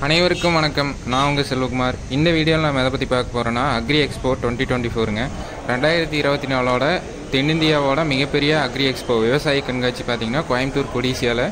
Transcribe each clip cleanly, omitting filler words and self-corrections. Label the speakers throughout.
Speaker 1: அனைவருக்கும் வணக்கம். நான் உங்கள் செல்வகுமார். இந்த வீடியோவில் நம்ம எதை பற்றி பார்க்க போகிறோன்னா அக்ரி எக்ஸ்போ 2024ங்க 2024ஓட தென்னிந்தியாவோட மிகப்பெரிய அக்ரி எக்ஸ்போ விவசாய கண்காட்சி பார்த்திங்கன்னா கோயம்புத்தூர் கொடிசியாவில்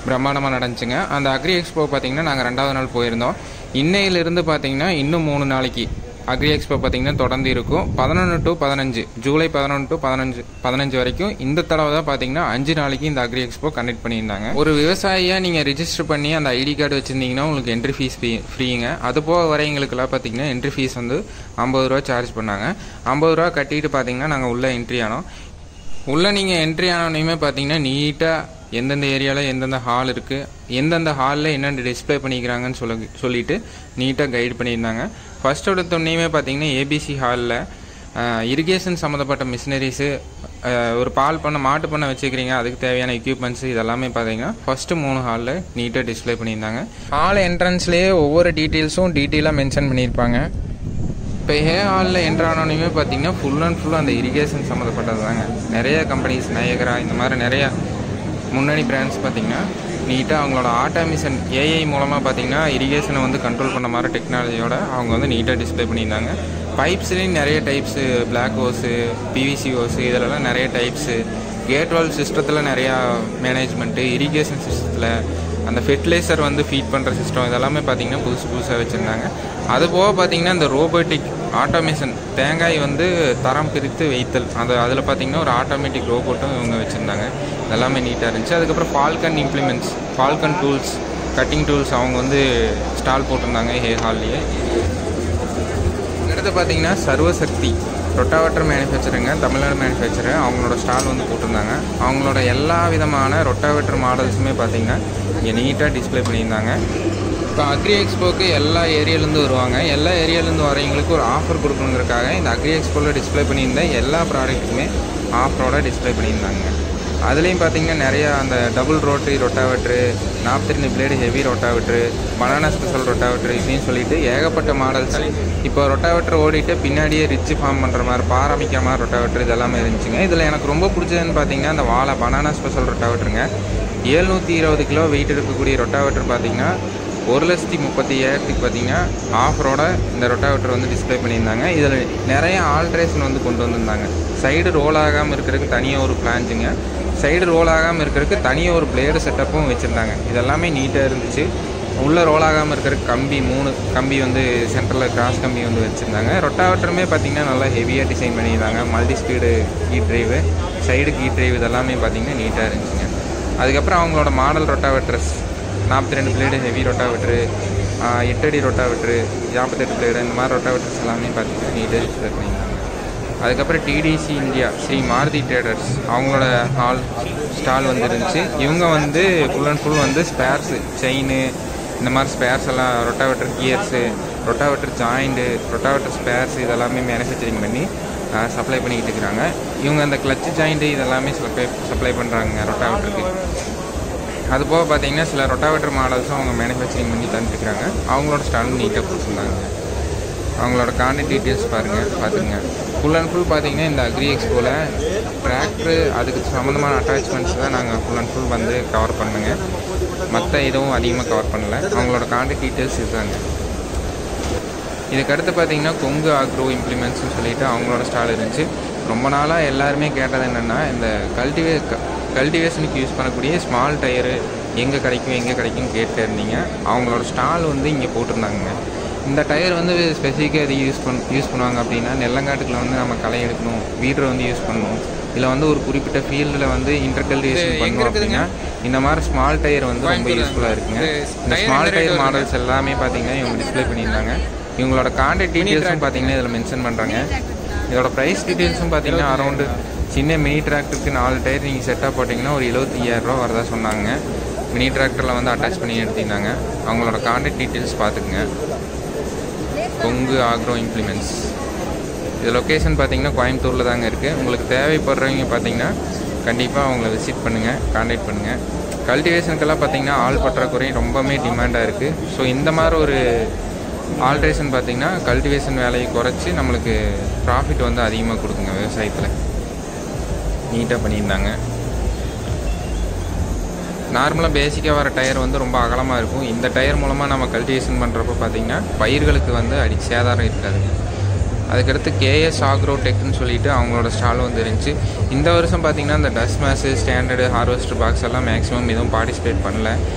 Speaker 1: பிரம்மாண்டமாக நடந்துச்சுங்க. அந்த அக்ரி எக்ஸ்போ பார்த்திங்கன்னா நாங்கள் 2வது நாள் போயிருந்தோம். இன்னையிலிருந்து பார்த்திங்கன்னா இன்னும் 3 நாளைக்கு அக்ரி எக்ஸ்போ பார்த்திங்கன்னா தொடர்ந்து இருக்கும். 11 to 15 ஜூலை 11 to 15 வரைக்கும். இந்த தடவை தான் பார்த்திங்கன்னா 5 நாளைக்கு இந்த அக்ரி எக்ஸ்போ கண்டக்ட் பண்ணியிருந்தாங்க. ஒரு விவசாயியாக நீங்கள் ரிஜிஸ்டர் பண்ணி அந்த ஐடி கார்டு வச்சுருந்தீங்கன்னா உங்களுக்கு என்ட்ரி ஃபீஸ் ஃப்ரீங்க. அது போக வரைங்களுக்கெல்லாம் பார்த்திங்கன்னா என்ட்ரி ஃபீஸ் வந்து 50 ரூபா சார்ஜ் பண்ணாங்க. 50 ரூபா கட்டிட்டு பார்த்திங்கன்னா நாங்கள் உள்ளே என்ட்ரி ஆனோம். உள்ளே நீங்கள் என்ட்ரி ஆனோடனே பார்த்தீங்கன்னா நீட்டாக எந்தெந்த ஏரியாவில் எந்தெந்த ஹால் இருக்குது, எந்தெந்த ஹாலில் என்னென்ன டிஸ்பிளே பண்ணிக்கிறாங்கன்னு சொல்லிட்டு நீட்டாக கைடு பண்ணியிருந்தாங்க. ஃபர்ஸ்ட் எடுத்தோடனே பார்த்தீங்கன்னா ஏபிசி ஹாலில் இரிகேஷன் சம்மந்தப்பட்ட மிஷினரிஸு, ஒரு பால் பண்ண மாட்டு பண்ண வச்சுக்கிறீங்க அதுக்கு தேவையான எக்யூப்மெண்ட்ஸு இதெல்லாமே பார்த்தீங்கன்னா ஃபஸ்ட்டு 3 ஹாலில் நீட்டாக டிஸ்பிளே பண்ணியிருந்தாங்க. ஹால் என்ட்ரன்ஸ்லேயே ஒவ்வொரு டீட்டெயில்ஸும் டீட்டெயிலாக மென்ஷன் பண்ணியிருப்பாங்க. இப்போ ஹாலில் என்ட்ரானோனையுமே பார்த்தீங்கன்னா ஃபுல் அண்ட் ஃபுல்லாக அந்த இரிகேஷன் சம்மந்தப்பட்டது தாங்க. நிறைய கம்பெனிஸ் நயகரா இந்த மாதிரி நிறையா முன்னணி பிராண்ட்ஸ் பார்த்திங்கன்னா நீட்டாக அவங்களோட ஆட்டோமேஷன் ஏஐ மூலமாக பார்த்திங்கன்னா இரிகேஷனை வந்து கண்ட்ரோல் பண்ண மாதிரி டெக்னாலஜியோட அவங்க வந்து நீட்டாக டிஸ்பிளே பண்ணியிருந்தாங்க. பைப்ஸ்லேயும் நிறைய types, black hose, PVC hose இதிலலாம் நிறைய டைப்ஸு, கேட் வால் சிஸ்டத்தில் நிறையா மேனேஜ்மெண்ட்டு, இரிகேஷன் சிஸ்டத்தில் அந்த ஃபெர்டிலைசர் வந்து ஃபீட் பண்ணுற சிஸ்டம் இதெல்லாமே பார்த்திங்கன்னா புதுசாக வச்சுருந்தாங்க. அதுபோக பார்த்திங்கன்னா இந்த ரோபோட்டிக் ஆட்டோமேஷன் தேங்காய் வந்து தரம் பிரித்து வைத்தல் அதில் பார்த்திங்கன்னா ஒரு ஆட்டோமேட்டிக் ரோபோட்டும் இவங்க வச்சுருந்தாங்க. இதெல்லாமே நீட்டாக இருந்துச்சு. அதுக்கப்புறம் Falcon implements, Falcon tools, cutting tools அவங்க வந்து ஸ்டால் போட்டிருந்தாங்க ஹால்லேயே. அடுத்து பார்த்திங்கன்னா சர்வசக்தி ரொட்டாவேட்டர் மேனுஃபேக்சருங்க, தமிழ்நாடு மேனுஃபேக்சரு, அவங்களோட ஸ்டால் வந்து போட்டிருந்தாங்க. அவங்களோட எல்லா விதமான ரொட்டாவேட்டர் மாடல்ஸுமே பார்த்திங்கன்னா இங்கே நீட்டாக டிஸ்பிளே பண்ணியிருந்தாங்க. இப்போ அக்ரி எக்ஸ்போக்கு எல்லா ஏரியாலேருந்து வருவாங்க. எல்லா ஏரியாலேருந்து வரவங்களுக்கு ஒரு ஆஃபர் கொடுக்கணுங்கிறதுக்காக இந்த அக்ரி எக்ஸ்போவில் டிஸ்பிளே பண்ணியிருந்த எல்லா ப்ராடக்ட்டுமே ஆஃபரோட டிஸ்பிளே பண்ணியிருந்தாங்க. அதுலேயும் பார்த்திங்கன்னா நிறையா அந்த double rotary ரொட்டாவேட்ரு, 42 blade heavy ரொட்டாவேட்ரு, banana special ரொட்டாவேட்ரு இப்படின்னு சொல்லிட்டு ஏகப்பட்ட மாடல்ஸ். இப்போ ரொட்டாவேட்டர் ஓடிட்டு பின்னாடியே ரிச்சு ஃபார்ம் பண்ணுற மாதிரி பாரமிக்கிற மாதிரி ரொட்டாவேட்ரு இதெல்லாமே இருந்துச்சுங்க. இதில் எனக்கு ரொம்ப பிடிச்சதுன்னு பார்த்திங்கன்னா அந்த வாழை பனானா ஸ்பெஷல் ரொட்டாவேட்ருங்க. 720 கிலோ வெயிட் இருக்கக்கூடிய ரொட்டாவேட்டர் பார்த்திங்கன்னா 1,30,000 பார்த்திங்கன்னா ஆஃபரோட இந்த ரொட்டாவேட்டர் வந்து டிஸ்பிளே பண்ணியிருந்தாங்க. இதில் நிறைய ஆல்ட்ரேஷன் வந்து கொண்டு வந்திருந்தாங்க. சைடு ரோல் ஆகாமல் இருக்கிறதுக்கு தனியாக ஒரு பிளான்ஸுங்க, சைடு ரோல் ஆகாமல் இருக்கிறதுக்கு தனியாக ஒரு பிளேடு செட்டப்பும் வச்சுருந்தாங்க. இதெல்லாமே நீட்டாக இருந்துச்சு. உள்ளே ரோல் ஆகாமல் இருக்கிறதுக்கு கம்பி 3 கம்பி வந்து சென்டரில் கிராஸ் கம்பி வந்து வச்சுருந்தாங்க. ரொட்டாவேட்டருமே பார்த்திங்கன்னா நல்லா ஹெவியாக டிசைன் பண்ணியிருந்தாங்க. Multi speed key drive, side key drive இதெல்லாமே பார்த்திங்கன்னா நீட்டாக இருந்துச்சுங்க. அதுக்கப்புறம் அவங்களோட model rotavators 42 blade heavy rotavator, 8 அடி ரொட்டாவேட்ரு, 58 பிளேடு இந்த மாதிரி ரொட்டாவேட்டர்ஸ் எல்லாமே பார்த்திங்கன்னா நீட்டாக டிஸ்பிளே பண்ணியிருந்தாங்க. அதுக்கப்புறம் டிடிசி இந்தியா ஸ்ரீ மாருதி ட்ரேடர்ஸ் அவங்களோட ஸ்டால் வந்து இருந்துச்சு. இவங்க வந்து ஃபுல் அண்ட் ஃபுல் வந்து ஸ்பேர்ஸு, செயின் இந்த மாதிரி ஸ்பேர்ஸ் எல்லாம், rotavator gears, rotavator joint, rotavator spares இதெல்லாமே மேனுஃபேக்சரிங் பண்ணி சப்ளை பண்ணிக்கிட்டு இருக்கிறாங்க. இவங்க அந்த கிளச்சு ஜாயிண்ட்டு இதெல்லாமே சப்ளை பண்ணுறாங்க ரொட்டாவேட்டருக்கு. அதுபோக பார்த்திங்கன்னா சில ரொட்டாவேட்டர் மாடல்ஸும் அவங்க மேனுஃபேக்சரிங் பண்ணி தந்துட்டுருக்காங்க. அவங்களோட ஸ்டாலும் நீட்டாக கொடுத்துருந்தாங்க. அவங்களோட கான்டாக்ட் டீட்டெயில்ஸ் பார்த்துங்க. ஃபுல் அண்ட் ஃபுல் பார்த்திங்கன்னா இந்த அக்ரி எக்ஸ்போவில் டிராக்டரு அதுக்கு சம்மந்தமான அட்டாச்மெண்ட்ஸ் தான் நாங்கள் ஃபுல் அண்ட் ஃபுல் வந்து கவர் பண்ணுங்க. மற்ற எதுவும் அதிகமாக கவர் பண்ணல. அவங்களோட கான்டாக்ட் டீட்டெயில்ஸ் இதுதாங்க. இதுக்கடுத்து பார்த்திங்கன்னா கொங்கு ஆக்ரோ இம்ப்ளிமெண்ட்ஸ்னு சொல்லிட்டு அவங்களோட ஸ்டால் இருந்துச்சு. ரொம்ப நாளாக எல்லாருமே கேட்டது என்னென்னா இந்த கல்டிவேஷனுக்கு யூஸ் பண்ணக்கூடிய ஸ்மால் டயரு எங்கே கிடைக்கும்னு கேட்டு இருந்தீங்க. அவங்களோட ஸ்டால் வந்து இங்கே போட்டிருந்தாங்க. இந்த டயர் வந்து ஸ்பெசிஃபிக்காக எது யூஸ் பண்ணுவாங்க அப்படின்னா நெல்லங்காட்டுக்குள்ள வந்து நம்ம களை எடுக்கணும், வீடரை வந்து யூஸ் பண்ணணும், இதில் வந்து ஒரு குறிப்பிட்ட ஃபீல்டில் வந்து இன்டர்கல்டிவேஷன் பண்ணணும் அப்படின்னா இந்த மாதிரி ஸ்மால் டயர் வந்து ரொம்ப யூஸ்ஃபுல்லாக இருக்குங்க. இந்த ஸ்மால் டயர் மாடல்ஸ் எல்லாமே பார்த்திங்கன்னா இவங்க டிஸ்பிளே பண்ணியிருந்தாங்க. இவங்களோட கான்டாக்ட் டீட்டெயில்ஸும் பார்த்திங்கன்னா இதில் மென்ஷன் பண்ணுறாங்க. இதோட ப்ரைஸ் டீட்டெயில்ஸும் பார்த்திங்கன்னா அரௌண்டு சின்ன மினி டிராக்டருக்கு 4 டயர் நீங்கள் செட்டாக போட்டிங்கன்னா ஒரு 75,000 ரூபா வரதா சொன்னாங்க. மினி டிராக்டரில் வந்து அட்டாச் பண்ணி எடுத்திருந்தாங்க. அவங்களோட கான்டாக்ட் டீட்டெயில்ஸ் பார்த்துக்குங்க. கொங்கு ஆக்ரோ இம்ப்ளிமெண்ட்ஸ் இது லொக்கேஷன் பார்த்திங்கன்னா கோயம்புத்தூரில் தாங்க இருக்குது. உங்களுக்கு தேவைப்படுறவங்க பார்த்திங்கன்னா கண்டிப்பாக அவங்கள விசிட் பண்ணுங்கள், கான்டாக்ட் பண்ணுங்கள். கல்டிவேஷனுக்கெல்லாம் பார்த்திங்கன்னா ஆள் பற்றாக்குறை ரொம்பவுமே டிமாண்டாக இருக்குது. ஸோ இந்த மாதிரி ஒரு ஆல்ட்ரேஷன் பார்த்திங்கன்னா கல்டிவேஷன் வேலையை குறைச்சி நம்மளுக்கு ப்ராஃபிட் வந்து அதிகமாக கொடுக்குங்க. விவசாயத்தில் நீட்டாக பண்ணியிருந்தாங்க. நார்மலாக பேசிக்காக வர டயர் வந்து ரொம்ப அகலமாக இருக்கும். இந்த டயர் மூலமாக நம்ம கல்டிவேஷன் பண்ணுறப்ப பார்த்திங்கன்னா பயிர்களுக்கு வந்து சேதாரம் இருக்காது. அதுக்கடுத்து கேஎஸ் ஆக்ரோடெக்னு சொல்லிட்டு அவங்களோட ஸ்டால் வந்து இருந்துச்சு. இந்த வருஷம் பார்த்திங்கன்னா இந்த டஸ்ட் மேஸு, ஸ்டாண்டர்டு, ஹார்வெஸ்டர் பாக்ஸ் எல்லாம் மேக்ஸிமம் எதுவும் பார்ட்டிசிபேட் பண்ணல.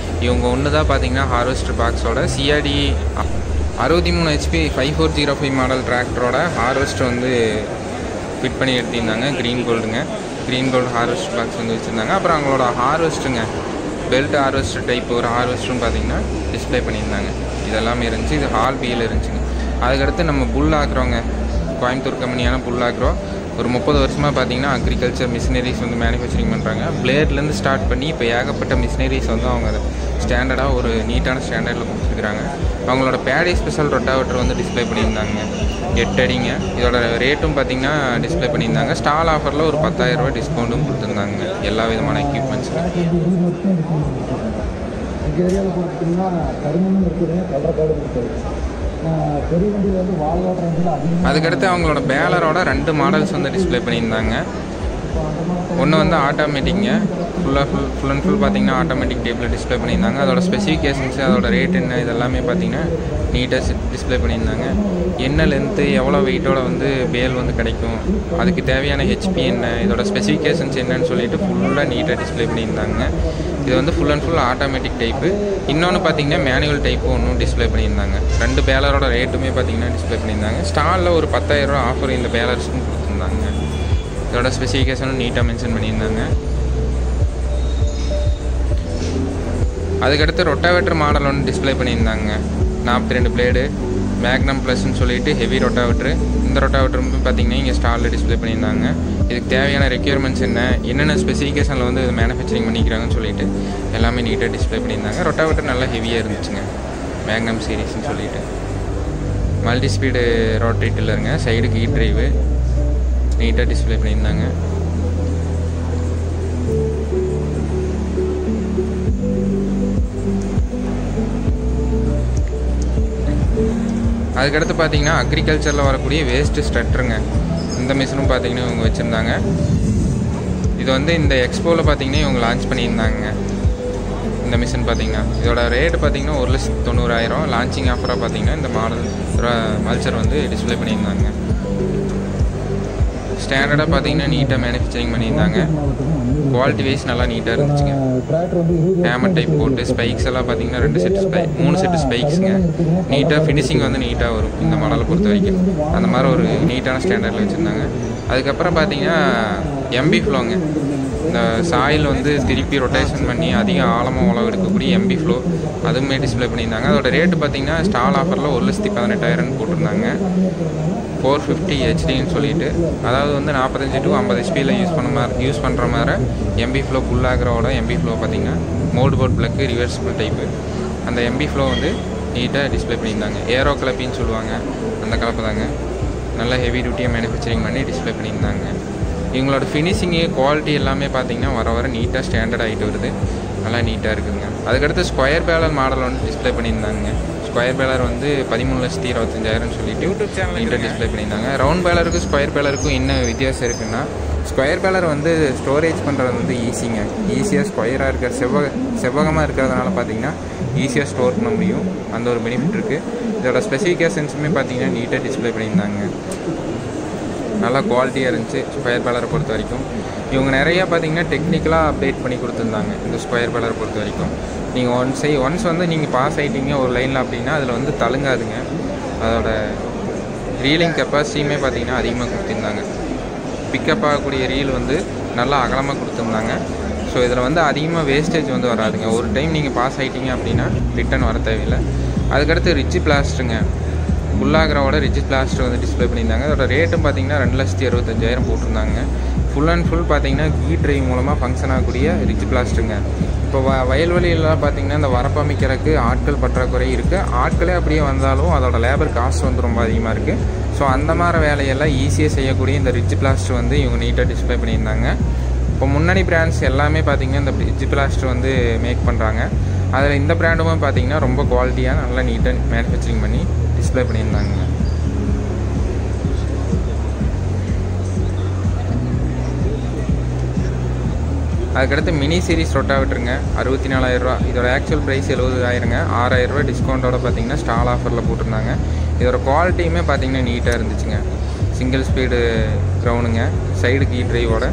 Speaker 1: இவங்க ஒன்று தான் பார்த்திங்கன்னா ஹார்வெஸ்டர் பாக்ஸோட சிஆர்டி 63 HP 5405 மாடல் டிராக்டரோட ஹார்வெஸ்டர் வந்து ஃபிட் பண்ணி எடுத்திருந்தாங்க. க்ரீன் கோல்டு ஹார்வெஸ்டர் பாக்ஸ் வந்து வச்சுருந்தாங்க. அப்புறம் அவங்களோட ஹார்வெஸ்ட்டுங்க பெல்ட் ஹார்வெஸ்டர் டைப் ஒரு ஹார்வெஸ்டரும் பார்த்திங்கன்னா டிஸ்பிளே பண்ணியிருந்தாங்க. இதெல்லாமே இருந்துச்சு. இது ஹால் பியில் இருந்துச்சுங்க. அதுக்கடுத்து நம்ம புல் ஆக்குறோங்க, கோயம்புத்தூர் கம்பெனியான புல் ஆக்குறோம். ஒரு 30 வருஷமாக பார்த்திங்கன்னா அக்ரிகல்ச்சர் மிஷினரிஸ் வந்து மேனுஃபேக்சரிங் பண்ணுறாங்க. பிளேட்லேருந்து ஸ்டார்ட் பண்ணி இப்போ ஏகப்பட்ட மிஷினரிஸ் வந்து அவங்க ஸ்டாண்டர்டாக ஒரு நீட்டான ஸ்டாண்டர்டில் கொடுத்துருக்குறாங்க. அவங்களோட பேடி ஸ்பெஷல் ரொட்டாவேட்டர் வந்து டிஸ்பிளே பண்ணியிருந்தாங்க. 8 அடிங்க. இதோட ரேட்டும் பார்த்திங்கன்னா டிஸ்பிளே பண்ணியிருந்தாங்க. ஸ்டால் ஆஃபரில் ஒரு 10,000 ரூபா டிஸ்கவுண்ட்டும் கொடுத்துருந்தாங்க எல்லா விதமான எக்யூப்மெண்ட்ஸும். அதுக்கடுத்து அவங்களோட பேலரோட 2 மாடல்ஸ் வந்து டிஸ்பிளே பண்ணியிருந்தாங்க. ஒன்று வந்து ஆட்டோமேட்டிக்ங்க, ஃபுல் அண்ட் ஃபுல் பார்த்திங்கன்னா ஆட்டோமேட்டிக் டைப்பில் டிஸ்பிளே பண்ணியிருந்தாங்க. அதோட ஸ்பெசிஃபிகேஷன்ஸு, அதோட ரேட் என்ன, இதெல்லாமே பார்த்திங்கன்னா நீட்டாக டிஸ்பிளே பண்ணியிருந்தாங்க. என்ன லென்த்து, எவ்வளோ வெயிட்டோட வந்து பேல் வந்து கிடைக்கும், அதுக்கு தேவையான ஹெச்பி என்ன, இதோட ஸ்பெசிஃபிகேஷன்ஸ் என்னன்னு சொல்லிட்டு ஃபுல்லாக நீட்டாக டிஸ்பிளே பண்ணியிருந்தாங்க. இது வந்து full and full automatic type. இன்னொன்று பார்த்திங்கன்னா மேனுவல் டைப்பு ஒன்றும் டிஸ்பிளே பண்ணியிருந்தாங்க. 2 பேலரோட ரேட்டுமே பார்த்திங்கன்னா டிஸ்பிளே பண்ணியிருந்தாங்க. ஸ்டாலில் ஒரு 10,000 ரூபா ஆஃபர் இந்த பேலர்ஸ்க்கும் கொடுத்துருந்தாங்க. இதோட ஸ்பெசிஃபிகேஷனும் நீட்டாக மென்ஷன் பண்ணியிருந்தாங்க. அதுக்கடுத்து ரொட்டாவேட்டர் மாடல் ஒன்று டிஸ்பிளே பண்ணியிருந்தாங்க. 42 பிளேடு மேக்னம் ப்ளஸ்ன்னு சொல்லிட்டு ஹெவி ரொட்டாவேட்ரு. இந்த ரொட்டாவேட்டரும் பார்த்திங்கன்னா இங்கே ஸ்டாலில் டிஸ்பிளே பண்ணியிருந்தாங்க. இதுக்கு தேவையான ரெக்யர்மெண்ட்ஸ் என்னென்ன ஸ்பெசிஃபிகேஷனில் வந்து இது மேனுஃபேக்சரிங் பண்ணிக்கிறாங்கன்னு சொல்லிட்டு எல்லாமே நீட்டாக டிஸ்பிளே பண்ணியிருந்தாங்க. ரொட்டாவேட்டர் நல்லா ஹெவியாக இருந்துச்சுங்க, மேக்னம் சீரீஸ்ன்னு சொல்லிட்டு. மல்டி ஸ்பீடு ரோட்டரி டில்லருங்க, சைடுக்கு ஹீட் ட்ரைவு நீட்டாக டிஸ்பிளே பண்ணியிருந்தாங்க. அதுக்கடுத்து பார்த்திங்கன்னா அக்ரிகல்ச்சரில் வரக்கூடிய வேஸ்ட்டு ஸ்ட்ரட்டருங்க. இந்த மிஷினும் பார்த்திங்கன்னா இவங்க வச்சுருந்தாங்க. இது வந்து இந்த எக்ஸ்போவில் பார்த்திங்கன்னா இவங்க லான்ச் பண்ணியிருந்தாங்க. இந்த மிஷின் பார்த்திங்கன்னா இதோட ரேட்டு பார்த்திங்கன்னா 1,90,000. லான்ச்சிங் ஆஃபராக பார்த்திங்கன்னா இந்த மாடல் மல்ச்சர் வந்து டிஸ்பிளே பண்ணியிருந்தாங்க. ஸ்டாண்டர்டாக பார்த்திங்கன்னா நீட்டாக மேனுஃபேக்சரிங் பண்ணியிருந்தாங்க. குவாலிட்டி வைஸ் நல்லா நீட்டாக இருந்துச்சுங்க. ஹேமர் டைப் போட்டு ஸ்பைக்ஸ் எல்லாம் பார்த்திங்கன்னா 3 செட்டு ஸ்பைக்ஸுங்க. நீட்டாக ஃபினிஷிங் வந்து நீட்டாக வரும் இந்த மாடலை பொறுத்த வரைக்கும். அந்த மாதிரி ஒரு நீட்டான ஸ்டாண்டர்டில் வச்சுருந்தாங்க. அதுக்கப்புறம் பார்த்திங்கன்னா எம்பி ஃப்ளோங்க, இந்த சாயில் வந்து திருப்பி ரொட்டேஷன் பண்ணி அதிக ஆழமாக உழவு எடுக்கக்கூடிய எம்பி ஃப்ளோ அதுவுமே டிஸ்பிளே பண்ணியிருந்தாங்க. அதோட ரேட்டு பார்த்திங்கன்னா ஸ்டால் ஆஃபரில் 1,18,000 போட்டிருந்தாங்க. 450 HDன்னு சொல்லிட்டு, அதாவது வந்து 45 to 50 HPயில் யூஸ் பண்ணுற மாதிரி எம்பி ஃப்ளோ புல்லாகிறோட எம்பி ஃப்ளோ பார்த்திங்கன்னா மோல்டு போர்ட் பிளக்கு ரிவர்சிபிள் டைப்பு. அந்த எம்பி ஃப்ளோ வந்து நீட்டாக டிஸ்பிளே பண்ணியிருந்தாங்க. ஏரோ கலப்பின்னு சொல்லுவாங்க, அந்த கலப்பு தாங்க. நல்லா ஹெவி டியூட்டியாக மேனுஃபேக்சரிங் பண்ணி டிஸ்பிளே பண்ணியிருந்தாங்க. இவங்களோட ஃபினிஷிங்கு குவாலிட்டி எல்லாமே பார்த்திங்கன்னா வர நீட்டாக ஸ்டாண்டர்ட் ஆகிட்டு வருது. நல்லா நீட்டாக இருக்குதுங்க. அதுக்கடுத்து ஸ்கொயர் பேலர் மாடல் வந்து டிஸ்பிளே பண்ணியிருந்தாங்க. ஸ்கொயர் பேலர் வந்து 13,25,000 சொல்லிட்டு யூடியூப் சேனல் நீட்டாக டிஸ்பிளே பண்ணியிருந்தாங்க. ரவுண்ட் பேலருக்கும் ஸ்கொயர் பேலருக்கும் என்ன வித்தியாசம் இருக்குன்னா, ஸ்கொயர் பேலர் வந்து ஸ்டோரேஜ் பண்ணுறது வந்து ஈஸிங்க. ஈஸியாக ஸ்கொயராக இருக்கிற செவ்வகமாக இருக்கிறதுனால பார்த்திங்கன்னா ஈஸியாக ஸ்டோர் பண்ண முடியும். அந்த ஒரு பெனிஃபிட் இருக்குது. இதோட ஸ்பெசிஃபிகேஷன்ஸுமே பார்த்திங்கன்னா நீட்டாக டிஸ்பிளே பண்ணியிருந்தாங்க. நல்லா குவாலிட்டியாக இருந்துச்சு ஸ்கொயர் பேலரை பொறுத்த வரைக்கும். இவங்க நிறையா பார்த்திங்கன்னா டெக்னிக்கலாக அப்டேட் பண்ணி கொடுத்துருந்தாங்க இந்த ஸ்கொயர் பேலரை பொறுத்த வரைக்கும். நீங்கள் ஒன்ஸ் வந்து நீங்கள் பாஸ் ஆகிட்டீங்க ஒரு லைனில் அப்படின்னா அதில் வந்து தழுங்காதுங்க. அதோட ரீலிங் கெப்பாசிட்டியுமே பார்த்திங்கன்னா அதிகமாக கொடுத்துருந்தாங்க. பிக்கப் ஆகக்கூடிய ரீல் வந்து நல்லா அகலமாக கொடுத்துருந்தாங்க. ஸோ இதில் வந்து அதிகமாக வேஸ்டேஜ் வந்து வராதுங்க. ஒரு டைம் நீங்கள் பாஸ் ஆகிட்டீங்க அப்படின்னா ரிட்டன் வர தேவையில்லை. அதுக்கடுத்து ரிட்ஜ் பிளாஸ்டருங்க, ஃபுல்லாகிறோட ரிட்ஜ் பிளாஸ்டர் வந்து டிஸ்பிளே பண்ணியிருந்தாங்க. அதோட ரேட்டும் பார்த்திங்கன்னா 2,65,000 போட்டிருந்தாங்க. ஃபுல் அண்ட் ஃபுல் பார்த்திங்கன்னா கீ ட்ரைவ் மூலமாக ஃபங்க்ஷன் ஆகக்கூடிய ரிட்ஜ் பிளாஸ்டருங்க. இப்போ வயல்வெளியெல்லாம் பார்த்திங்கன்னா இந்த வரப்பமைக்கிறதுக்கு ஆட்கள் பற்றாக்குறை இருக்குது. ஆட்களே அப்படியே வந்தாலும் அதோட லேபர் காஸ்ட் வந்து ரொம்ப அதிகமாக இருக்குது. ஸோ அந்த மாதிரி வேலையெல்லாம் ஈஸியாக செய்யக்கூடிய இந்த ரிட்ஜ் பிளாஸ்டர் வந்து இவங்க நீட்டாக டிஸ்பிளே பண்ணியிருந்தாங்க. இப்போ முன்னணி பிராண்ட்ஸ் எல்லாமே பார்த்திங்கன்னா இந்த ரிட்ஜ் பிளாஸ்டர் வந்து மேக் பண்ணுறாங்க. அதில் இந்த பிராண்டுமே பார்த்திங்கன்னா ரொம்ப குவாலிட்டியாக நல்லா நீட்டாக மேனுஃபேக்சரிங் பண்ணி டிஸ்பிளே பண்ணியிருந்தாங்க. அதுக்கடுத்து மினி சீரிஸ் ரொட்டாவேட்டருங்க 64,000 ரூபா. இதோட ஆக்சுவல் ப்ரைஸ் 70,000ங்க. 6,000 ரூபா டிஸ்கவுண்ட்டோட பார்த்தீங்கன்னா ஸ்டால் ஆஃபரில் போட்டிருந்தாங்க. இதோட குவாலிட்டியுமே பார்த்தீங்கன்னா நீட்டாக இருந்துச்சுங்க. சிங்கிள் ஸ்பீடு க்ரௌண்டுங்க, சைடு கீ ட்ரைவோட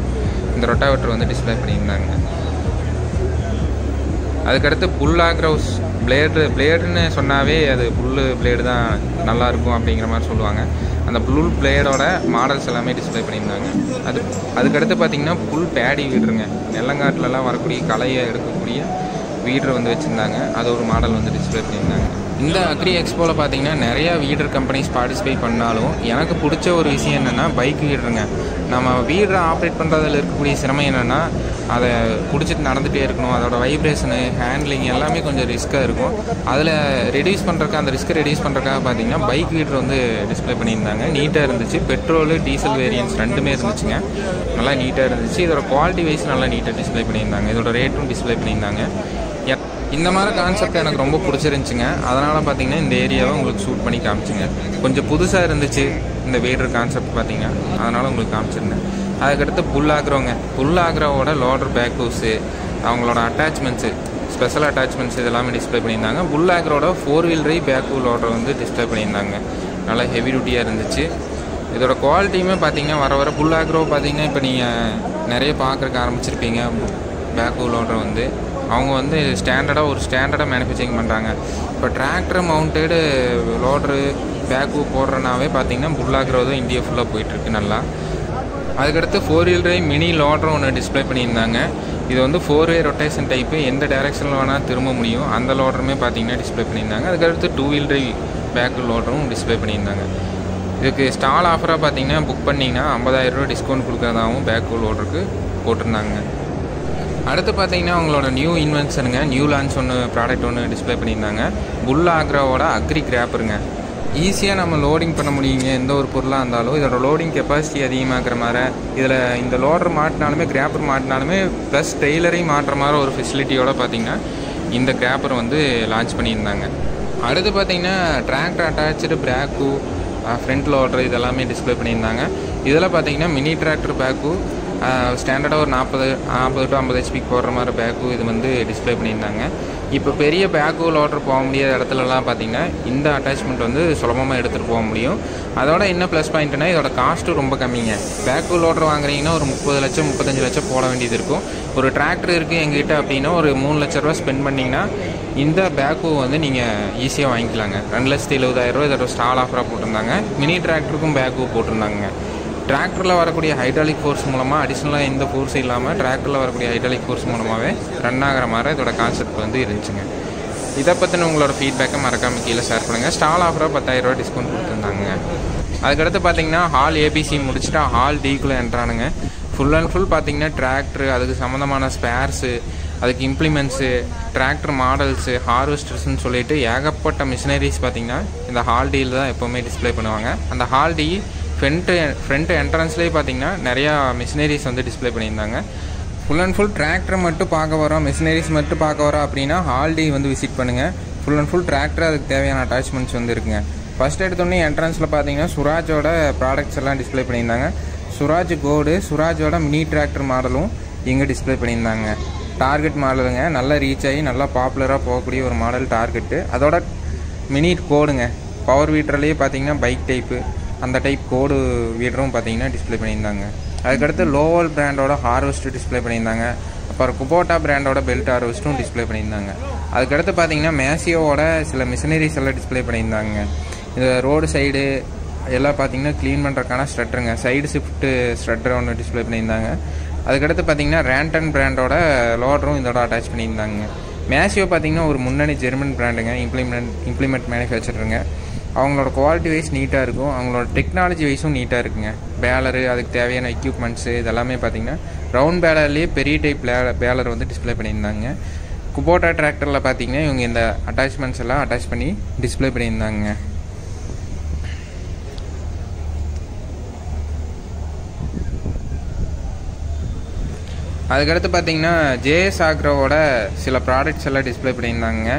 Speaker 1: இந்த ரொட்டாவேட்டர் வந்து டிஸ்பிளே பண்ணியிருந்தாங்க. அதுக்கடுத்து புல் ஆக்ரோஸ் பிளேடுன்னு சொன்னாவே அது புல்லு பிளேடு தான் நல்லாயிருக்கும் அப்படிங்கிற மாதிரி சொல்லுவாங்க. அந்த புல் பிளேடோட மாடல்ஸ் எல்லாமே டிஸ்பிளே பண்ணியிருந்தாங்க. அதுக்கடுத்து பார்த்திங்கன்னா புல் பேடி வீடுருங்க, நெல்லங்காட்டிலலாம் வரக்கூடிய களையை எடுக்கக்கூடிய வீடர் வந்து வச்சுருந்தாங்க. அது ஒரு மாடல் வந்து டிஸ்பிளே பண்ணியிருந்தாங்க. இந்த அக்ரி எக்ஸ்போவில் பார்த்தீங்கன்னா நிறையா வீடர் கம்பெனிஸ் பார்ட்டிசிபேட் பண்ணாலும் எனக்கு பிடிச்ச ஒரு விஷயம் என்னென்னா பைக் வீடருங்க. நம்ம வீடரை ஆப்ரேட் பண்ணுறதுல இருக்கக்கூடிய சிரமம் என்னென்னா அதை பிடிச்சிட்டு நடந்துகிட்டே இருக்கணும். அதோட வைப்ரேஷனு, ஹேண்ட்லிங் எல்லாமே கொஞ்சம் ரிஸ்க்காக இருக்கும். அதில் ரெடியூஸ் பண்ணுறதுக்கு, அந்த ரிஸ்க்கை ரெடியூஸ் பண்ணுறதுக்காக பார்த்தீங்கன்னா பைக் வீடர் வந்து டிஸ்பிளே பண்ணியிருந்தாங்க. நீட்டாக இருந்துச்சு. பெட்ரோலு டீசல் வேரியன்ஸ் ரெண்டுமே இருந்துச்சுங்க. நல்லா நீட்டாக இருந்துச்சு. இதோட குவாலிட்டி வைஸ் நல்லா நீட்டாக டிஸ்பிளே பண்ணியிருந்தாங்க. இதோட ரேட்டும் டிஸ்பிளே பண்ணியிருந்தாங்க. இந்த மாதிரி கான்செப்ட் எனக்கு ரொம்ப பிடிச்சிருந்துச்சிங்க. அதனால் பார்த்தீங்கன்னா இந்த ஏரியாவை உங்களுக்கு ஷூட் பண்ணி காமிச்சிங்க. கொஞ்சம் புதுசாக இருந்துச்சு இந்த வீடர் கான்செப்ட் பார்த்தீங்கன்னா, அதனால் உங்களுக்கு காமிச்சிருந்தேன். அதுக்கடுத்து புல் ஆக்ரோவோட லோடர் பேக் ஹூஸு, அவங்களோட அட்டாச்மெண்ட்ஸு, ஸ்பெஷல் அட்டாச்மெண்ட்ஸ் இதெல்லாமே டிஸ்பிளே பண்ணியிருந்தாங்க. புல் ஆக்ரோட 4 wheel drive backhoe loader வந்து டிஸ்பிளே பண்ணியிருந்தாங்க. நல்லா ஹெவி டியூட்டியாக இருந்துச்சு. இதோட குவாலிட்டியுமே பார்த்தீங்கன்னா வர புல் ஆக்ரோ பார்த்தீங்கன்னா இப்போ நீங்கள் நிறைய பார்க்குறக்கு ஆரம்பிச்சிருப்பீங்க. பேக் ஹூ லோடர் வந்து அவங்க வந்து ஸ்டாண்டர்டாக மேனுஃபேக்சரிங் பண்ணுறாங்க. இப்போ tractor mounted loader backhoe போடுறனாவே பார்த்தீங்கன்னா புல் ஆக்ரோ தான் இந்தியா ஃபுல்லாக போயிட்டுருக்கு நல்லா. அதுக்கடுத்து 4 வீல் டிரைவ் மினி லோடரும் ஒன்று டிஸ்பிளே பண்ணியிருந்தாங்க. இது வந்து 4-வே ரொட்டேஷன் டைப்பு, எந்த டைரெக்ஷனில் வேணால் திரும்ப முடியும். அந்த லோடருமே பார்த்தீங்கன்னா டிஸ்பிளே பண்ணியிருந்தாங்க. அதுக்கடுத்து 2 வீல் டிரைவ் பேக் லோடரும் டிஸ்பிளே பண்ணியிருந்தாங்க. இதுக்கு ஸ்டால் ஆஃபராக பார்த்தீங்கன்னா புக் பண்ணிங்கன்னா 50,000 ரூபா டிஸ்கவுண்ட் கொடுக்குறதாகவும் பேக் லோடருக்கு போட்டிருந்தாங்க. அடுத்து பார்த்தீங்கன்னா அவங்களோட நியூ இன்வென்ஷனுங்க, நியூ லான்ச் ப்ராடக்ட் ஒன்று டிஸ்பிளே பண்ணியிருந்தாங்க. புல் ஆக்ரோவோட அக்ரி கிராப்பருங்க. ஈஸியாக நம்ம லோடிங் பண்ண முடியுங்க. எந்த ஒரு பொருளாக இருந்தாலும் இதோட லோடிங் கெப்பாசிட்டி அதிகமாக்குற மாதிரி, இதில் இந்த லோடர் மாட்டினாலுமே கிராப்பர் மாட்டினாலுமே ப்ளஸ் டெய்லரையும் மாட்டுற மாதிரி ஒரு ஃபெசிலிட்டியோடு பார்த்திங்கன்னா இந்த கிராப்பர் வந்து லான்ச் பண்ணியிருந்தாங்க. அடுத்து பார்த்திங்கன்னா tractor attach back, front loader இதெல்லாமே டிஸ்பிளே பண்ணியிருந்தாங்க. இதில் பார்த்திங்கன்னா மினி டிராக்டர் பேக்கு ஸ்டாண்டர்டாக ஒரு 40 to 50 HP போடுற மாதிரி பேக்கு இது வந்து டிஸ்பிளே பண்ணியிருந்தாங்க. இப்போ பெரிய பேக்கு லோடர் போக முடியாத இடத்துலலாம் பார்த்திங்கன்னா இந்த அட்டாச்மெண்ட் வந்து சுலபமாக எடுத்துகிட்டு போக முடியும். அதோட என்ன ப்ளஸ் பாயிண்ட்னா இதோட காஸ்ட்டு ரொம்ப கம்மிங்க. பேக்கு லோடர் வாங்குறீங்கன்னா ஒரு 30 லட்சம் 35 லட்சம் போட வேண்டியது இருக்கும். ஒரு டிராக்டர் இருக்குது எங்ககிட்ட அப்படின்னா ஒரு 3 லட்ச ரூபா ஸ்பெண்ட் பண்ணிங்கன்னா இந்த பேக்கு வந்து நீங்கள் ஈஸியாக வாங்கிக்கலாங்க. 2,70,000 ரூபா இதோட ஸ்டால் ஆஃபராக போட்டிருந்தாங்க. மினி டிராக்டருக்கும் பேக்கு போட்டிருந்தாங்க. டிராக்டரில் வரக்கூடிய ஹைட்ராலிக் ஃபோர்ஸ் மூலமாக அடிஷ்னலாக எந்த ஃபோர்ஸும் இல்லாமல் டிராக்டரில் வரக்கூடிய ஹைட்ராலிக் ஃபோர்ஸ் மூலமாகவே ரன் ஆகிற மாதிரி இதோட கான்செப்ட் வந்து இருந்துச்சுங்க. இதை பற்றின உங்களோட ஃபீட்பேக்கை மறக்காமல் கீழே ஷேர் பண்ணுங்கள். ஸ்டால் ஆஃபராக 10,000 ரூபா டிஸ்கவுண்ட் கொடுத்துருந்தாங்க. அதுக்கடுத்து பார்த்தீங்கன்னா ஹால் ஏபிசி முடிச்சுட்டா ஹால் டிக்குள்ளே என்ட்ரானுங்க. ஃபுல் அண்ட் ஃபுல் பார்த்தீங்கன்னா டிராக்டரு, அதுக்கு சம்மந்தமான ஸ்பேர்ஸு, அதுக்கு இம்ப்ளிமெண்ட்ஸு, டிராக்டர் மாடல்ஸு, ஹார்வெஸ்டர்ஸ்ன்னு சொல்லிட்டு ஏகப்பட்ட மிஷினரிஸ் பார்த்திங்கன்னா இந்த ஹால் டீல் தான் எப்போவுமே டிஸ்பிளே பண்ணுவாங்க. அந்த ஹால் டீ ஃப்ரண்ட் என்ட்ரன்ஸ்லேயே பார்த்தீங்கன்னா நிறையா மிஷினரிஸ் வந்து டிஸ்பிளே பண்ணியிருந்தாங்க. ஃபுல் அண்ட் ஃபுல் டிராக்டரை மட்டும் பார்க்க வரோம், மிஷினரிஸ் மட்டும் பார்க்க வரோம் அப்படின்னா ஹால்டி வந்து விசிட் பண்ணுங்கள். ஃபுல் அண்ட் ஃபுல் டிராக்டர், அதுக்கு தேவையான அட்டாச்மெண்ட்ஸ் வந்து இருக்குங்க. ஃபஸ்ட் எடுத்தோடனே என்ட்ரன்ஸில் பார்த்தீங்கன்னா சுராஜோட ப்ராடக்ட்ஸ் எல்லாம் டிஸ்பிளே பண்ணியிருந்தாங்க. சுராஜ் கோடு, சுராஜோட மினி டிராக்டர் மாடலும் இங்கே டிஸ்பிளே பண்ணியிருந்தாங்க. டார்கெட் மாடலுங்க, நல்லா ரீச் ஆகி நல்லா பாப்புலராக போகக்கூடிய ஒரு மாடல் டார்கெட்டு. அதோட மினி கோடுங்க, பவர் வீட்டர்லேயே பார்த்தீங்கன்னா பைக் டைப்பு அந்த டைப் கோடு வீடரும் பார்த்தீங்கன்னா டிஸ்பிளே பண்ணியிருந்தாங்க. அதுக்கடுத்து லோவல் பிராண்டோட ஹார்வெஸ்ட்டு டிஸ்பிளே பண்ணியிருந்தாங்க. அப்புறம் குபோட்டா பிராண்டோட பெல்ட் ஹார்வெஸ்ட்டும் டிஸ்பிளே பண்ணியிருந்தாங்க. அதுக்கடுத்து பார்த்தீங்கன்னா மேசியோவோட சில மிஷினரிஸ் எல்லாம் டிஸ்பிளே பண்ணியிருந்தாங்க. இந்த ரோடு சைடு எல்லாம் பார்த்தீங்கன்னா க்ளீன் பண்ணுறதுக்கான ஸ்ட்ரெட்டருங்க, சைடு ஷிஃப்ட்டு ஸ்ட்ரெட்டர் ஒன்று டிஸ்பிளே பண்ணியிருந்தாங்க. அதுக்கடுத்து பார்த்தீங்கன்னா ரேண்டன் பிராண்டோட லோடரும் இதோட அட்டாச் பண்ணியிருந்தாங்க. மேசியோ பார்த்தீங்கன்னா ஒரு முன்னணி ஜெர்மன் பிராண்டுங்க, இம்ப்ளிமெண்ட் மேனுஃபேக்சருங்க. அவங்களோட குவாலிட்டி வைஸ் நீட்டாக இருக்கும், அவங்களோட டெக்னாலஜி வைஸும் நீட்டாக இருக்குங்க. பேலரு, அதுக்கு தேவையான எக்யூப்மெண்ட்ஸு இதெல்லாமே பார்த்திங்கன்னா ரவுண்ட் பேலர்லேயே பெரிய டைப் பேலர் வந்து டிஸ்பிளே பண்ணியிருந்தாங்க. குபோட்டா டிராக்டரில் பார்த்திங்கன்னா இவங்க இந்த அட்டாச்மெண்ட்ஸ் எல்லாம் அட்டாச் பண்ணி டிஸ்பிளே பண்ணியிருந்தாங்க. அதுக்கடுத்து பார்த்திங்கன்னா ஜேஎஸ் ஆக்ரோவோட சில ப்ராடக்ட்ஸ் எல்லாம் டிஸ்பிளே பண்ணியிருந்தாங்க.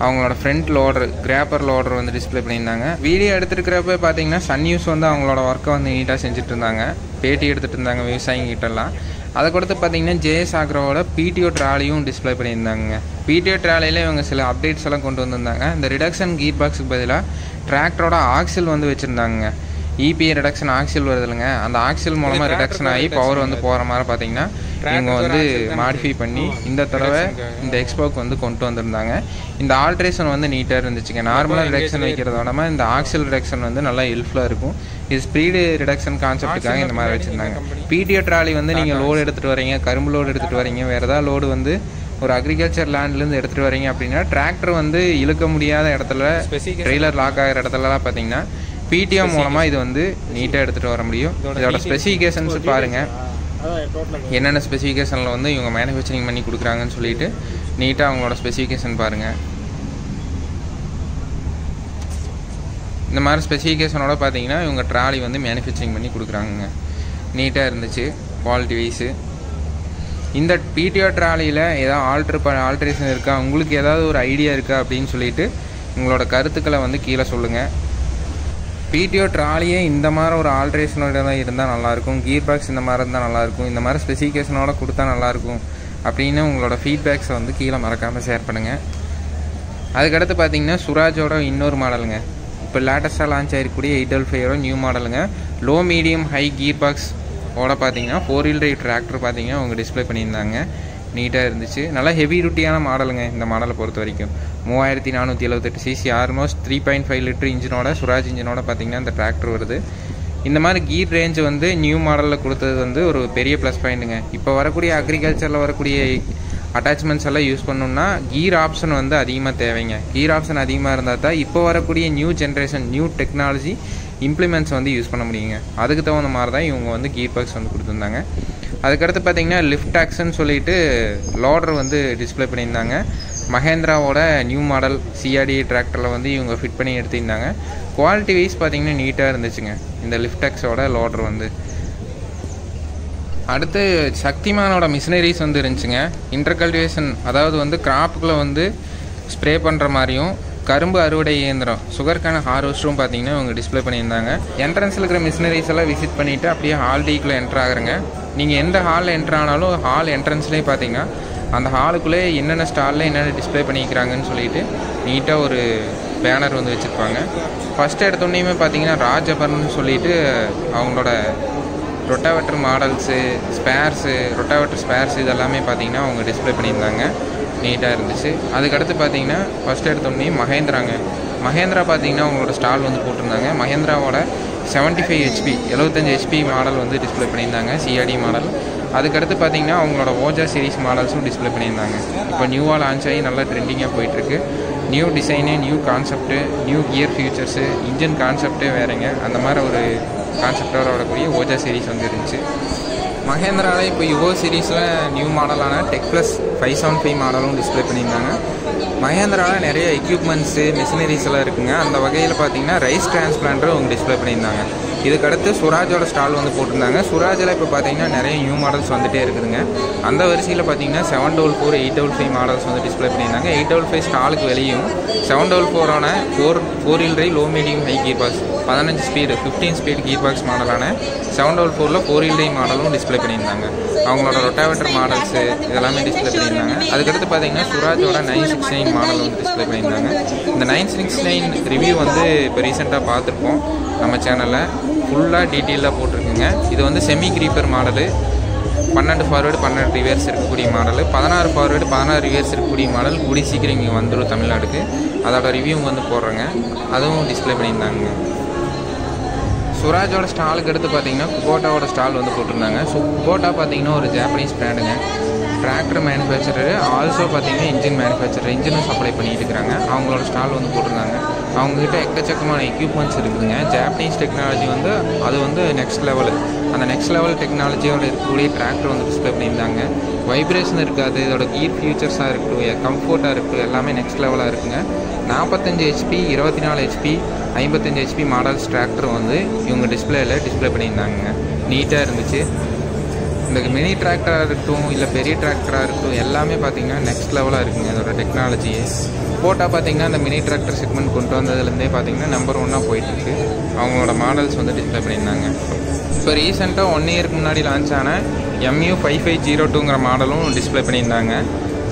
Speaker 1: அவங்களோட ஃப்ரண்ட் லோடர், கிராப்பர் லோடர் வந்து டிஸ்பிளே பண்ணியிருந்தாங்க. வீடியோ எடுத்துருக்கிறப்ப பார்த்தீங்கன்னா சன் நியூஸ் வந்து அவங்களோட ஒர்க்கை வந்து நீட்டாக செஞ்சுட்டு இருந்தாங்க, பேட்டி எடுத்துகிட்டு இருந்தாங்க விவசாயிங்கிட்டலாம். அதுக்கடுத்து பார்த்தீங்கன்னா ஜேஎஸ் ஆக்ரோவோட பிடிஓ ட்ராலியும் டிஸ்பிளே பண்ணியிருந்தாங்க. பிடிஓ ட்ராலியில் இவங்க சில அப்டேட்ஸ் எல்லாம் கொண்டு வந்திருந்தாங்க. இந்த ரிடக்ஷன் கீர் பாக்ஸுக்கு பதிலாக டிராக்டரோட ஆக்சில் வந்து வச்சுருந்தாங்க. இபிஐ ரிடக்ஷன் ஆக்சில் வருது இல்லைங்க, அந்த ஆக்சில் மூலமாக ரிடக்ஷன் ஆகி பவர் வந்து போகிற மாதிரி பார்த்தீங்கன்னா இவங்க வந்து மாடிஃபை பண்ணி இந்த தடவை இந்த எக்ஸ்போக்கு வந்து கொண்டு வந்திருந்தாங்க. இந்த ஆல்ட்ரேஷன் வந்து நீட்டாக இருந்துச்சுங்க. நார்மலாக ரிடக்ஷன் வைக்கிறதோட இந்த ஆக்சில் ரிடக்ஷன் வந்து நல்லா ஹெல்ப்ஃபுல்லாக இருக்கும். இது ஸ்பீடு ரிடக்ஷன் கான்செப்ட்டுக்காக இந்த மாதிரி வச்சுருந்தாங்க. பிடிஓ ட்ராலி வந்து நீங்கள் லோடு எடுத்துகிட்டு வரீங்க, கரும்பு லோடு எடுத்துகிட்டு வரீங்க, வேறு ஏதாவது லோடு வந்து ஒரு அக்ரிகல்ச்சர் லேண்ட்லேருந்து எடுத்துகிட்டு வரீங்க அப்படின்னா டிராக்டர் வந்து இழுக்க முடியாத இடத்துல ட்ரெய்லர் லாக் ஆகிற இடத்துலலாம் பார்த்தீங்கன்னா பிடிஓ மூலமாக இது வந்து நீட்டாக எடுத்துகிட்டு வர முடியும். இதோட ஸ்பெசிஃபிகேஷன்ஸ் பாருங்கள், என்னென்ன ஸ்பெசிஃபிகேஷனில் வந்து இவங்க மேனுஃபேக்சரிங் பண்ணி கொடுக்குறாங்கன்னு சொல்லிட்டு நீட்டாக அவங்களோட ஸ்பெசிஃபிகேஷன் பாருங்கள். இந்த மாதிரி ஸ்பெசிஃபிகேஷனோட பார்த்தீங்கன்னா இவங்க ட்ராலி வந்து மேனுஃபேக்சரிங் பண்ணி கொடுக்குறாங்க. நீட்டாக இருந்துச்சு குவாலிட்டி வைஸு. இந்த பிடிஓ ட்ராலியில் ஏதாவது ஆல்ட்ரேஷன் இருக்கா, உங்களுக்கு ஏதாவது ஒரு ஐடியா இருக்கா அப்படின்னு சொல்லிட்டு உங்களோட கருத்துக்களை வந்து கீழே சொல்லுங்கள். பிடிஓ ட்ராலியே இந்த மாதிரி ஒரு ஆல்ட்ரேஷனோட தான் இருந்தால் நல்லாயிருக்கும், கீர் பாக்ஸ் இந்த மாதிரி இருந்தால் நல்லாயிருக்கும், இந்த மாதிரி ஸ்பெசிஃபிகேஷனோட கொடுத்தா நல்லாயிருக்கும் அப்படின்னு உங்களோட ஃபீட்பேக்ஸை வந்து கீழே மறக்காமல் ஷேர் பண்ணுங்கள். அதுக்கடுத்து பார்த்தீங்கன்னா சுராஜோட இன்னொரு மாடலுங்க, இப்போ லேட்டஸ்ட்டாக லான்ச் ஆகிருக்கக்கூடிய 855 நியூ மாடலுங்க. Low medium high gear box ஓட பார்த்தீங்கன்னா 4 wheel drive டிராக்டர் பார்த்தீங்கன்னா அவங்க டிஸ்பிளே பண்ணியிருந்தாங்க. நீட்டாக இருந்துச்சு. நல்லா ஹெவி டுட்டியான மாடலுங்க. இந்த மாடலை பொறுத்த வரைக்கும் 3478 சிசி ஆல்மோஸ்ட் 3.5 லிட்டர் இன்ஜினோட சுராஜ் இன்ஜினோட பார்த்தீங்கன்னா இந்த டிராக்டர் வருது. இந்த மாதிரி கீர் ரேஞ்ச் வந்து நியூ மாடலில் கொடுத்தது வந்து ஒரு பெரிய ப்ளஸ் பாயிண்ட்டுங்க. இப்போ வரக்கூடிய அக்ரிகல்ச்சரில் வரக்கூடிய அட்டாச்மெண்ட்ஸ் எல்லாம் யூஸ் பண்ணணும்னா கீர் ஆப்ஷன் வந்து அதிகமாக தேவைங்க. கீர் ஆப்ஷன் அதிகமாக இருந்தால் தான் இப்போ வரக்கூடிய new generation new technology implements வந்து யூஸ் பண்ண முடியுங்க. அதுக்கு தகுந்த மாதிரி தான் இவங்க வந்து கீர் பாக்ஸ் வந்து கொடுத்துருந்தாங்க. அதுக்கடுத்து பார்த்தீங்கன்னா லிஃப்ட் ஆக்ஷன் சொல்லிட்டு லோடர் வந்து டிஸ்பிளே பண்ணியிருந்தாங்க. மஹேந்திராவோட நியூ மாடல் சிஆர்டி டிராக்டரில் வந்து இவங்க ஃபிட் பண்ணி எடுத்திருந்தாங்க. குவாலிட்டி வைஸ் பார்த்தீங்கன்னா நீட்டாக இருந்துச்சுங்க இந்த லிஃப்ட் ஆக்ஸோட லோடர் வந்து. அடுத்து சக்திமானோட மிஷினரிஸ் வந்து இருந்துச்சுங்க. இன்டர்கல்டிவேஷன் அதாவது வந்து கிராப்புக்குள்ளே வந்து ஸ்ப்ரே பண்ணுற மாதிரியும் கரும்பு அறுவடை இயந்திரம் சுகர்கான ஹார்வெஸ்டரும் பார்த்தீங்கன்னா இவங்க டிஸ்பிளே பண்ணியிருந்தாங்க. என்ட்ரன்ஸில் இருக்கிற மிஷினரிஸ் எல்லாம் விசிட் பண்ணிவிட்டு அப்படியே ஹால் டீக்குள்ளே என்ட்ரு ஆகுறங்க. நீங்கள் எந்த ஹாலில் என்ட்ரு ஆனாலும் ஹால் என்ட்ரன்ஸ்லேயே பார்த்தீங்கன்னா அந்த ஹாலுக்குள்ளே என்னென்ன ஸ்டாலில் என்னென்ன டிஸ்பிளே பண்ணிக்கிறாங்கன்னு சொல்லிட்டு நீட்டாக ஒரு பேனர் வந்து வச்சுருப்பாங்க. ஃபஸ்ட்டு எடுத்தோடனேயுமே பார்த்தீங்கன்னா ராஜபர்னு சொல்லிட்டு அவங்களோட rotavator models spares rotavator spares இதெல்லாமே பார்த்தீங்கன்னா அவங்க டிஸ்பிளே பண்ணியிருந்தாங்க. நீட்டாக இருந்துச்சு. அதுக்கடுத்து பார்த்தீங்கன்னா ஃபஸ்ட் எடுத்தோடனே மஹேந்திரா பார்த்தீங்கன்னா அவங்களோட ஸ்டால் வந்து போட்டிருந்தாங்க. மஹேந்திராவோட 75 HP 75 HP மாடல் வந்து டிஸ்பிளே பண்ணியிருந்தாங்க, சிஆர்டி மாடல். அதுக்கடுத்து பார்த்தீங்கன்னா அவங்களோட ஓஜா சீரிஸ் மாடல்ஸும் டிஸ்பிளே பண்ணியிருந்தாங்க. இப்போ நியூவாக லான்ச் ஆகி நல்லா ட்ரெண்டிங்காக போயிட்டுருக்கு. New design, new concept, new gear futures, engine கான்செப்டே வேறுங்க. அந்த மாதிரி ஒரு கான்செப்டோட வரக்கூடிய ஓஜா சீரிஸ் வந்து இருந்துச்சு. மஹேந்திராவில் இப்போ யுவோ சீரீஸில் நியூ மாடலான டெக் ப்ளஸ் 575 மாடலும் டிஸ்பிளே பண்ணியிருந்தாங்க. மஹேந்திராவில் நிறைய எக்யூப்மெண்ட்ஸு மிஷினரிஸ் எல்லாம் இருக்குங்க. அந்த வகையில் பார்த்தீங்கன்னா ரைஸ் டிரான்ஸ்பிளான்டரும் அவங்க டிஸ்பிளே பண்ணியிருந்தாங்க. இதுக்கடுத்து சுராஜோட ஸ்டால் வந்து போட்டிருந்தாங்க. சுராஜில் இப்போ பார்த்தீங்கன்னா நிறைய நியூ மாடல்ஸ் வந்துகிட்டே இருக்குதுங்க. அந்த வரிசையில் பார்த்தீங்கன்னா 744 855 மாடல்ஸ் வந்து டிஸ்பிளே பண்ணியிருந்தாங்க. 855 ஸ்டாலுக்கு வெளியும் 744 4 wheel drive low medium high gear box 15 speed 15 speed gear box மாடலான 744 4 wheel drive மாடலும் டிஸ்பிளே பண்ணியிருந்தாங்க. அவங்களோட ரொட்டாவேட்டர் மாடல்ஸு இதெல்லாமே டிஸ்பிளே பண்ணியிருந்தாங்க. அதுக்கடுத்து பார்த்தீங்கன்னா சுராஜோட 969 மாடல் வந்து டிஸ்பிளே பண்ணியிருந்தாங்க. இந்த 969 ரிவ்யூ வந்து இப்போ ரீசெண்டாக பார்த்துருப்போம் நம்ம சேனலில். ஃபுல்லாக டீட்டெயிலாக போட்டிருக்குங்க. இது வந்து semi creeper model, 12 forward 12 reverse இருக்கக்கூடிய மாடல், 16 ஃபார்வேர்டு 16 ரிவர்ஸ் இருக்கக்கூடிய மாடல் கூடி சீக்கிரம் இங்கே வந்துடும் தமிழ்நாடுக்கு. அதோட ரிவ்யூ வந்து போடுறேங்க, அதுவும் டிஸ்பிளே பண்ணியிருந்தாங்க. சுராஜோட ஸ்டாலுக்கு எடுத்து பார்த்தீங்கன்னா குபோட்டாவோட ஸ்டால் வந்து போட்டிருந்தாங்க. ஸோ குபோட்டா பார்த்தீங்கன்னா ஒரு ஜாப்பனீஸ் பிராண்டுங்க. டிராக்டர் மேனுஃபேக்சரரு, ஆல்சோ பார்த்தீங்கன்னா இன்ஜின் மேனுஃபேக்சரர், இன்ஜினும் சப்ளை பண்ணிட்டு இருக்கிறாங்க. அவங்களோட ஸ்டால் வந்து போட்டிருந்தாங்க. அவங்ககிட்ட எக்கச்சக்கமான எக்யூப்மெண்ட்ஸ் இருக்குதுங்க. ஜாப்பனீஸ் டெக்னாலஜி வந்து அது வந்து நெக்ஸ்ட் லெவலு. அந்த நெக்ஸ்ட் லெவல் டெக்னாலஜியோட இருக்கக்கூடிய டிராக்டர் வந்து டிஸ்பிளே பண்ணியிருந்தாங்க. வைப்ரேஷன் இருக்காது, இதோட கீர் ஃபியூச்சர்ஸாக இருக்கட்டும், கம்ஃபர்ட்டாக இருக்கட்டும், எல்லாமே நெக்ஸ்ட் லெவலாக இருக்குங்க. 45 HP 24 HP 55 HP models tractor வந்து இவங்க டிஸ்பிளே பண்ணியிருந்தாங்க. நீட்டாக இருந்துச்சு. இந்த மினி டிராக்டராக இருக்கட்டும் இல்லை பெரிய டிராக்டராக இருக்கட்டும் எல்லாமே பார்த்திங்கன்னா நெக்ஸ்ட் லெவலாக இருக்குங்க இதோட டெக்னாலஜியே. போட்டால் பார்த்திங்கன்னா அந்த மினி டிராக்டர் செக்மெண்ட் கொண்டு வந்ததுலேருந்தே பார்த்திங்கன்னா நம்பர் 1 போயிட்டுருக்கு. அவங்களோட மாடல்ஸ் வந்து டிஸ்பிளே பண்ணியிருந்தாங்க. இப்போ ரீசெண்டாக 1 இயருக்கு முன்னாடி லான்ச் ஆன MU5502ங்கிற மாடலும் டிஸ்பிளே பண்ணியிருந்தாங்க.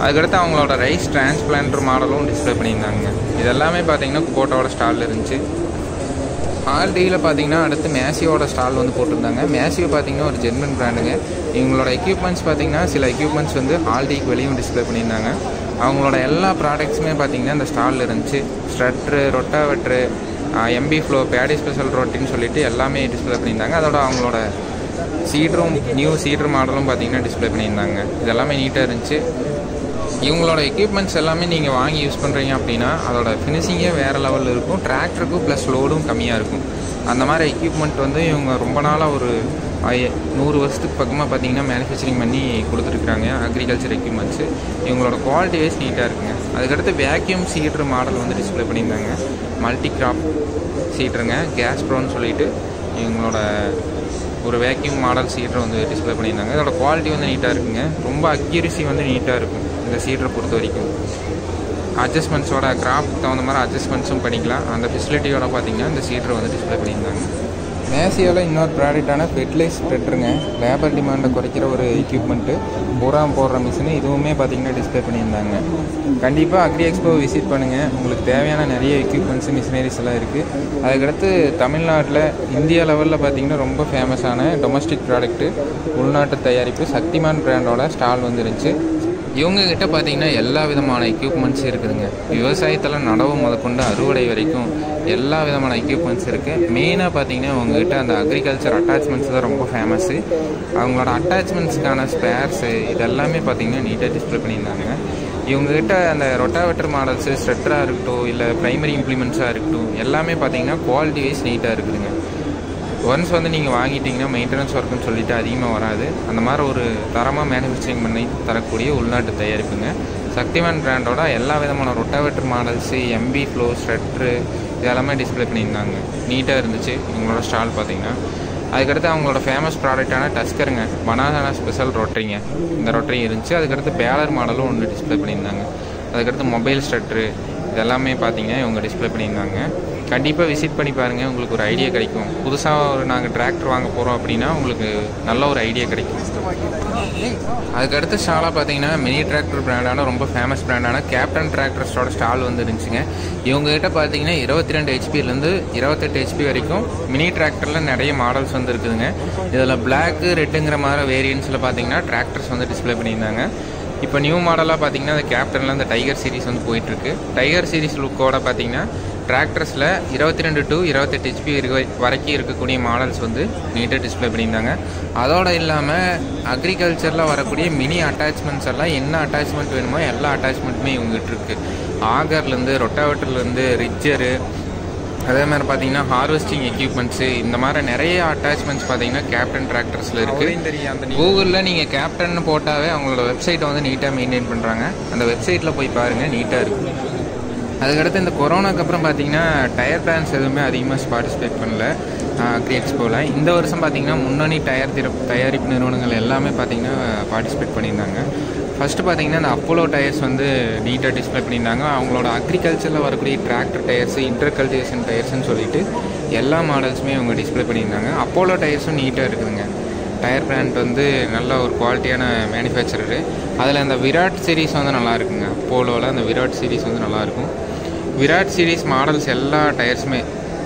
Speaker 1: அதுக்கடுத்து அவங்களோட ரைஸ் டிரான்ஸ்பிளான்டர் மாடலும் டிஸ்பிளே பண்ணியிருந்தாங்க. இதெல்லாமே பார்த்தீங்கன்னா குபோட்டாவோட ஸ்டாலில் இருந்துச்சு. ஆல்டியில் பார்த்தீங்கன்னா அடுத்து மேசியோட ஸ்டால் வந்து போட்டிருந்தாங்க. மேசியோ பார்த்தீங்கன்னா ஒரு ஜெர்மன் பிராண்டுங்க. இவங்களோட எக்யூப்மெண்ட்ஸ் பார்த்தீங்கன்னா சில எக்யூப்மெண்ட்ஸ் வந்து ஆல்டிக்கு வெளியும் டிஸ்பிளே பண்ணியிருந்தாங்க. அவங்களோட எல்லா ப்ராடக்ட்ஸுமே பார்த்தீங்கன்னா இந்த ஸ்டாலில் இருந்துச்சு. ஸ்ட்ரட்ரு, ரொட்டாவெட்ரு, எம்பி ஃப்ளோ, பேடி ஸ்பெஷல் ரொட்டின்னு சொல்லிட்டு எல்லாமே டிஸ்பிளே பண்ணியிருந்தாங்க. அதோட அவங்களோட சீட்ரும் நியூ சீட்ரு மாடலும் பார்த்தீங்கன்னா டிஸ்பிளே பண்ணியிருந்தாங்க. இதெல்லாமே நீட்டாக இருந்துச்சு. இவங்களோட எக்யூப்மெண்ட்ஸ் எல்லாமே நீங்கள் வாங்கி யூஸ் பண்ணுறீங்க அப்படின்னா அதோட ஃபினிஷிங்கே வேறு லெவலில் இருக்கும். டிராக்டருக்கும் ப்ளஸ் லோடும் கம்மியாக இருக்கும். அந்த மாதிரி எக்யூப்மெண்ட் வந்து இவங்க ரொம்ப நாளாக ஒரு 100 வருஷத்துக்கு பக்கமாக பார்த்தீங்கன்னா மேனுஃபேக்சரிங் பண்ணி கொடுத்துருக்குறாங்க அக்ரிகல்ச்சர் எக்யூப்மெண்ட்ஸு. இவங்களோட குவாலிட்டி வைஸ் நீட்டாக இருக்குங்க. அதுக்கடுத்து வேக்யூம் சீட்ரு மாடல் வந்து டிஸ்பிளே பண்ணியிருந்தாங்க. மல்டி கிராப் சீட்ருங்க, கேஸ் ப்ரோன்னு சொல்லிட்டு இவங்களோட ஒரு வேக்யூம் மாடல் சீட்ரு வந்து டிஸ்பிளே பண்ணியிருந்தாங்க. இதோட குவாலிட்டி வந்து நீட்டாக இருக்குங்க. ரொம்ப அக்யூரசி வந்து நீட்டாக இருக்கும் இந்த சீட்ரை பொறுத்த வரைக்கும். அட்ஜஸ்ட்மெண்ட்ஸோட கிராஃப்ட் தகுந்த மாதிரி அட்ஜஸ்ட்மெண்ட்ஸும் பண்ணிக்கலாம். அந்த ஃபெசிலிட்டியோட பார்த்தீங்கன்னா இந்த சீட்ரை வந்து டிஸ்பிளே பண்ணியிருந்தாங்க. மேசியோவில் இன்னொரு ப்ராடக்டான ஃபெர்டிலைஸ் ஸ்ப்ரெட்ருங்க, லேபர் டிமாண்டை குறைக்கிற ஒரு எக்யூப்மெண்ட்டு, உரம் போடுற மிஷினு, இதுவுமே பார்த்திங்கன்னா டிஸ்பிளே பண்ணியிருந்தாங்க. கண்டிப்பாக அக்ரி எக்ஸ்போ விசிட் பண்ணுங்கள். உங்களுக்கு தேவையான நிறைய எக்யூப்மெண்ட்ஸு மிஷினரிஸ் எல்லாம் இருக்குது. அதுக்கடுத்து தமிழ்நாட்டில் இந்தியா லெவலில் பார்த்திங்கன்னா ரொம்ப ஃபேமஸான டொமஸ்டிக் ப்ராடக்ட்டு உள்நாட்டு தயாரிப்பு சக்திமான் பிராண்டோட ஸ்டால் வந்து இருந்துச்சு. இவங்ககிட்ட பார்த்தீங்கன்னா எல்லா விதமான எக்யூப்மெண்ட்ஸும் இருக்குதுங்க. விவசாயத்தில் நடவு முதற்கொண்டு அறுவடை வரைக்கும் எல்லா விதமான எக்யூப்மெண்ட்ஸ் இருக்குது. மெயினாக பார்த்தீங்கன்னா இவங்ககிட்ட அந்த அக்ரிகல்ச்சர் அட்டாச்மெண்ட்ஸ் தான் ரொம்ப ஃபேமஸ்ஸு. அவங்களோட அட்டாச்மெண்ட்ஸுக்கான ஸ்பேர்ஸு இதெல்லாமே பார்த்தீங்கன்னா நீட்டாக டிஸ்பிளே பண்ணியிருந்தாங்க. இவங்ககிட்ட அந்த ரொட்டாவேட்டர் மாடல்ஸு, ஸ்ட்ரெட்டராக இருக்கட்டும், இல்லை ப்ரைமரி இம்ப்ளிமெண்ட்ஸாக இருக்கட்டும், எல்லாமே பார்த்தீங்கன்னா குவாலிட்டி வைஸ் நீட்டாக இருக்குதுங்க. ஒன்ஸ் வந்து நீங்கள் வாங்கிட்டீங்கன்னா மெயின்டெனன்ஸ் ஒர்க்குன்னு சொல்லிட்டு அதிகமாக வராது. அந்த மாதிரி ஒரு தரமாக மேனுஃபேக்சரிங் பண்ணி தரக்கூடிய உள்நாட்டு தயாரிப்புங்க. சக்திமான் பிராண்டோட எல்லா விதமான ரொட்டாவேட்டர் மாடல்ஸு, எம்பி ஃப்ளோ, ஸ்ட்ரெட்ரு இதெல்லாமே டிஸ்பிளே பண்ணியிருந்தாங்க. நீட்டாக இருந்துச்சு இவங்களோட ஸ்டால் பார்த்தீங்கன்னா. அதுக்கடுத்து அவங்களோட ஃபேமஸ் ப்ராடக்டான டஸ்கருங்க, பனானா ஸ்பெஷல் ரொட்டரிங்க, இந்த ரொட்டரி இருந்துச்சு. அதுக்கடுத்து பேலர் மாடலும் ஒன்று டிஸ்பிளே பண்ணியிருந்தாங்க. அதுக்கடுத்து மொபைல் ஸ்ட்ரெட்ரு இதெல்லாமே பார்த்தீங்கன்னா இவங்க டிஸ்பிளே பண்ணியிருந்தாங்க. கண்டிப்பாக விசிட் பண்ணி பாருங்கள், உங்களுக்கு ஒரு ஐடியா கிடைக்கும். புதுசாக ஒரு நாங்கள் டிராக்டர் வாங்க போகிறோம் அப்படின்னா உங்களுக்கு நல்ல ஒரு ஐடியா கிடைக்கும். அதுக்கடுத்த ஸ்டாலாக பார்த்தீங்கன்னா மினி டிராக்டர் பிராண்டான ரொம்ப ஃபேமஸ் பிராண்டான கேப்டன் டிராக்டர்ஸோட ஸ்டால் வந்து இருந்துச்சுங்க. இவங்ககிட்ட பார்த்தீங்கன்னா 22 ஹெச்பிலேருந்து 28 ஹெச்பி வரைக்கும் மினி டிராக்டரில் நிறைய மாடல்ஸ் வந்து இருக்குதுங்க. இதில் பிளாக்கு, ரெட்டுங்கிற மாதிரி வேரியன்ஸில் பார்த்தீங்கன்னா டிராக்டர்ஸ் வந்து டிஸ்பிளே பண்ணியிருந்தாங்க. இப்போ நியூ மாடலாக பார்த்தீங்கன்னா அந்த கேப்டனில் அந்த டைகர் சீரிஸ் வந்து போயிட்டுருக்கு. டைகர் சீரிஸ் லுக்கோட பார்த்தீங்கன்னா டிராக்டர்ஸில் 22 to 28 ஹெச்பி வரைக்கும் இருக்கக்கூடிய மாடல்ஸ் வந்து நீட்டாக டிஸ்பிளே பண்ணியிருந்தாங்க. அதோடு இல்லாமல் அக்ரிகல்ச்சரில் வரக்கூடிய மினி அட்டாச்மெண்ட்ஸ் எல்லாம் என்ன அட்டாச்மெண்ட் வேணுமோ எல்லா அட்டாச்மெண்ட்டுமே இவங்ககிட்ட இருக்குது. ஆகர்லேருந்து, ரொட்டாவேட்டர்லேருந்து, ரிட்ஜரு, அதே மாதிரி பார்த்தீங்கன்னா ஹார்வெஸ்டிங் எக்யூப்மெண்ட்ஸு, இந்த மாதிரி நிறைய அட்டாச்மெண்ட்ஸ் பார்த்தீங்கன்னா கேப்டன் டிராக்டர்ஸில் இருக்குது. கூகுளில் நீங்கள் கேப்டன் போட்டாவே அவங்களோட வெப்சைட்டை வந்து நீட்டாக மெயின்டைன் பண்ணுறாங்க. அந்த வெப்சைட்டில் போய் பாருங்கள், நீட்டாக இருக்குது. அதுக்கடுத்து இந்த கொரோனாக்கு அப்புறம் பார்த்தீங்கன்னா டயர் பிராண்ட்ஸ் எதுவுமே அதிகமாக பார்ட்டிசிபேட் பண்ணல அக்ரி எக்ஸ்போவில். இந்த வருஷம் பார்த்தீங்கன்னா முன்னணி தயாரிப்பு நிறுவனங்கள் எல்லாமே பார்த்தீங்கன்னா பார்ட்டிசிபேட் பண்ணியிருந்தாங்க. ஃபஸ்ட்டு பார்த்தீங்கன்னா இந்த அப்போலோ டயர்ஸ் வந்து நீட்டாக டிஸ்பிளே பண்ணியிருந்தாங்க. அவங்களோட அக்ரிகல்ச்சரில் வரக்கூடிய டிராக்டர் டயர்ஸு, இன்டர் கல்டிவேஷன் டயர்ஸ்ன்னு சொல்லிட்டு எல்லா மாடல்ஸுமே அவங்க டிஸ்பிளே பண்ணியிருந்தாங்க. அப்போலோ டயர்ஸும் நீட்டாக இருக்குதுங்க. டயர் பிராண்ட் வந்து நல்ல ஒரு குவாலிட்டியான மேனுஃபேக்சரரு. அதில் அந்த விராட் சீரீஸ் வந்து நல்லா இருக்குங்க. அப்போலோவில் அந்த விராட் சீரீஸ் வந்து நல்லாயிருக்கும். விராட் சீரீஸ் மாடல்ஸ் எல்லா டயர்ஸுமே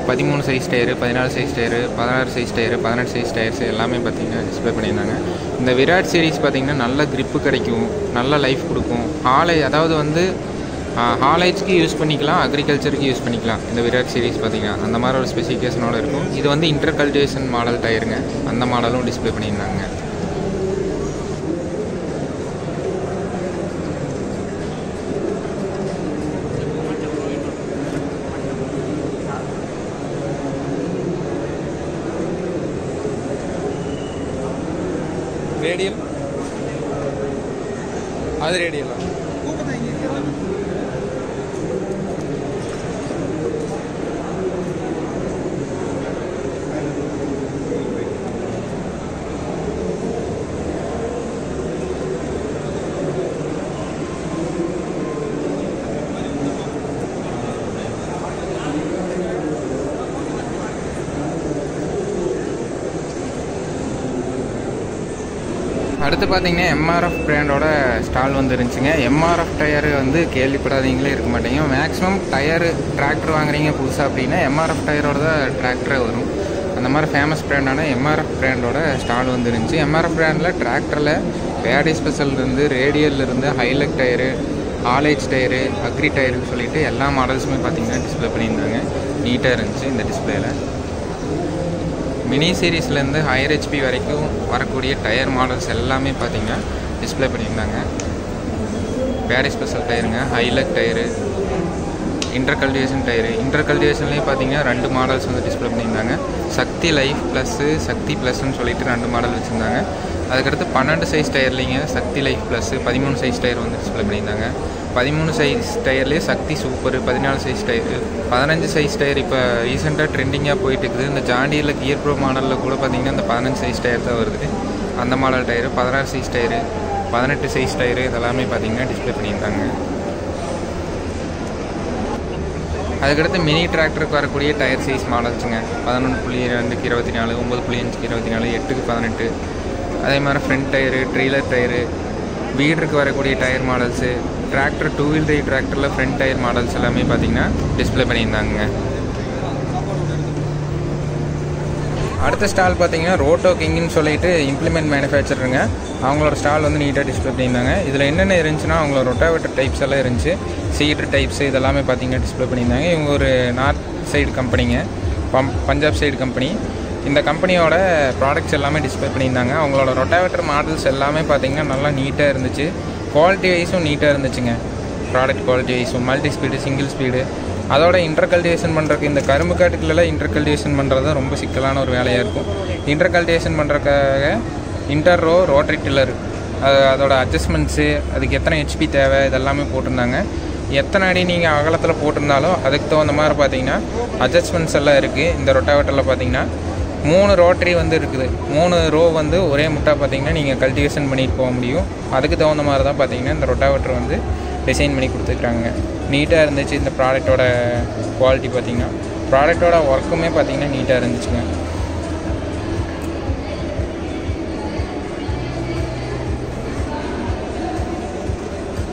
Speaker 1: 13 size tyre, 14 size tyre, 16 size tyre, 18 size tyres எல்லாமே பார்த்திங்கன்னா டிஸ்பிளே பண்ணியிருந்தாங்க. இந்த விராட் சீரீஸ் பார்த்திங்கன்னா நல்ல கிரிப்பு கிடைக்கும், நல்ல லைஃப் கொடுக்கும். அதாவது வந்து ஹாலேஜ்க்கு யூஸ் பண்ணிக்கலாம், அக்ரிகல்ச்சருக்கு யூஸ் பண்ணிக்கலாம். இந்த விராட் சீரீஸ் பார்த்திங்கன்னா அந்த மாதிரி ஒரு ஸ்பெசிஃபிகேஷனோடு இருக்கும். இது வந்து இன்டர் கல்டிவேஷன் மாடல் டயருங்க, அந்த மாடலும் டிஸ்பிளே பண்ணியிருந்தாங்க. ரேடியல் அது ரேடியலா அடுத்து பார்த்தீங்கன்னா எம்ஆர்எஃப் பிராண்டோட ஸ்டால் வந்து இருந்துச்சுங்க. எம்ஆர்எஃப் டயரு வந்து கேள்விப்படாதீங்களே இருக்க மாட்டேங்க. மேக்ஸிமம் டயரு டிராக்டர் வாங்குறீங்க புதுசாக அப்படின்னா எம்ஆர்எஃப் டயரோட தான் டிராக்டரே வரும். அந்த மாதிரி ஃபேமஸ் பிராண்டான எம்ஆர்எஃப் பிராண்டோட ஸ்டால் வந்து இருந்துச்சு. எம்ஆர்எஃப் பிராண்டில் டிராக்டரில் பேடி ஸ்பெஷல்லேருந்து ரேடியல்லேருந்து ஹைலக் டயரு, ஆலேஜ் டயரு, அக்ரி டயருன்னு சொல்லிட்டு எல்லா மாடல்ஸுமே பார்த்திங்கன்னா டிஸ்பிளே பண்ணியிருந்தாங்க. நீட்டாக இருந்துச்சு இந்த டிஸ்பிளேயில். மினி சீரீஸ்லேருந்து ஹையர் ஹெச்பி வரைக்கும் வரக்கூடிய டயர் மாடல்ஸ் எல்லாமே பார்த்திங்கன்னா டிஸ்பிளே பண்ணியிருந்தாங்க. பேடி ஸ்பெஷல் டயருங்க, high lug tyre, inter cultivation tyre. Inter கல்டிவேஷன்லேயே பார்த்தீங்கன்னா 2 மாடல்ஸ் வந்து டிஸ்பிளே பண்ணியிருந்தாங்க. சக்தி லைஃப் ப்ளஸ்ஸு, சக்தி ப்ளஸ்ன்னு சொல்லிட்டு 2 மாடல் வச்சுருந்தாங்க. அதுக்கடுத்து 12 சைஸ் டயர்லேங்க Sakthi life plus, 13 size tyre வந்து டிஸ்பிளே பண்ணியிருந்தாங்க. 13 சைஸ் டயர்லேயே Sakthi super, 14 size tyre, 15 size tyre இப்போ ரீசெண்டாக ட்ரெண்டிங்காக போயிட்டு இருக்குது. இந்த ஜாண்டியில் கியர் ப்ரோ மாடலில் கூட பார்த்திங்கன்னா இந்த 15 சைஸ் டயர் தான் வருது. அந்த model tyre, 16 size tyre, 18 size tyre இதெல்லாமே பார்த்திங்கன்னா டிஸ்பிளே பண்ணியிருந்தாங்க. அதுக்கடுத்து மினி டிராக்டருக்கு வரக்கூடிய டயர் சைஸ் மாடல்ஸுங்க. 11.2க்கு 24, 9.5க்கு 24, 8க்கு 18. அதே மாதிரி ஃப்ரண்ட் டயரு, ட்ரெய்லர் டயரு, வீடருக்கு வரக்கூடிய tyre models, tractor 2 wheel drive டிராக்டரில் ஃப்ரண்ட் டயர் மாடல்ஸ் எல்லாமே பார்த்திங்கன்னா டிஸ்பிளே பண்ணியிருந்தாங்க. அடுத்த ஸ்டால் பார்த்தீங்கன்னா ரோட்டோ கிங்னு சொல்லிட்டு இம்ப்ளிமெண்ட் மேனுஃபேக்சருங்க. அவங்களோட ஸ்டால் வந்து நீட்டாக டிஸ்பிளே பண்ணியிருந்தாங்க. இதில் என்னென்ன இருந்துச்சுன்னா அவங்களோட ரொட்டாவேட்டர் டைப்ஸ் எல்லாம் இருந்துச்சு, சீடர் டைப்ஸ் இதெல்லாமே பார்த்தீங்கன்னா டிஸ்பிளே பண்ணியிருந்தாங்க. இவங்க ஒரு நார்த் சைடு கம்பெனிங்க, பஞ்சாப் சைடு கம்பெனி. இந்த கம்பெனியோட ப்ராடக்ட்ஸ் எல்லாமே டிஸ்பிளே பண்ணியிருந்தாங்க. அவங்களோட ரொட்டாவேட்டர் மாடல்ஸ் எல்லாமே பார்த்தீங்கன்னா நல்லா நீட்டாக இருந்துச்சு. குவாலிட்டி வைஸும் நீட்டாக இருந்துச்சுங்க. ப்ராடக்ட் குவாலிட்டி வைஸும் மல்டி ஸ்பீடு, சிங்கிள் ஸ்பீடு. அதோட இன்டர் கல்டிவேஷன் பண்ணுறதுக்கு இந்த கரும்பு காட்டுக்குள்ளெல்லாம் இன்டர் கல்டிவேஷன் பண்ணுறது தான் ரொம்ப சிக்கலான ஒரு வேலையாக இருக்கும். இன்டர் கல்டிவேஷன் பண்ணுறதுக்காக இன்டர் ரோ ரோட்டரி டில்லர், அதோட அட்ஜஸ்ட்மெண்ட்ஸு, அதுக்கு எத்தனை ஹெச்பி தேவை இதெல்லாமே போட்டிருந்தாங்க. எத்தனை அடி நீங்கள் அகலத்தில் போட்டிருந்தாலும் அதுக்கு தகுந்த மாதிரி பார்த்தீங்கன்னா அட்ஜஸ்ட்மெண்ட்ஸ் எல்லாம் இருக்குது. இந்த ரொட்டாவேட்டரில் பார்த்தீங்கன்னா 3 ரோட்டரி வந்து இருக்குது. 3 ரோ வந்து ஒரே முட்டாக பார்த்தீங்கன்னா நீங்கள் கல்டிவேஷன் பண்ணிட்டு போக முடியும். அதுக்கு தகுந்த மாதிரி தான் பார்த்தீங்கன்னா இந்த ரொட்டாவேட்டர் வந்து டிசைன் பண்ணி கொடுத்துருக்குறாங்க. நீட்டாக இருந்துச்சு இந்த ப்ராடக்டோட குவாலிட்டி. பார்த்திங்கன்னா ப்ராடக்டோட ஒர்க்குமே பார்த்திங்கன்னா நீட்டாக இருந்துச்சுங்க.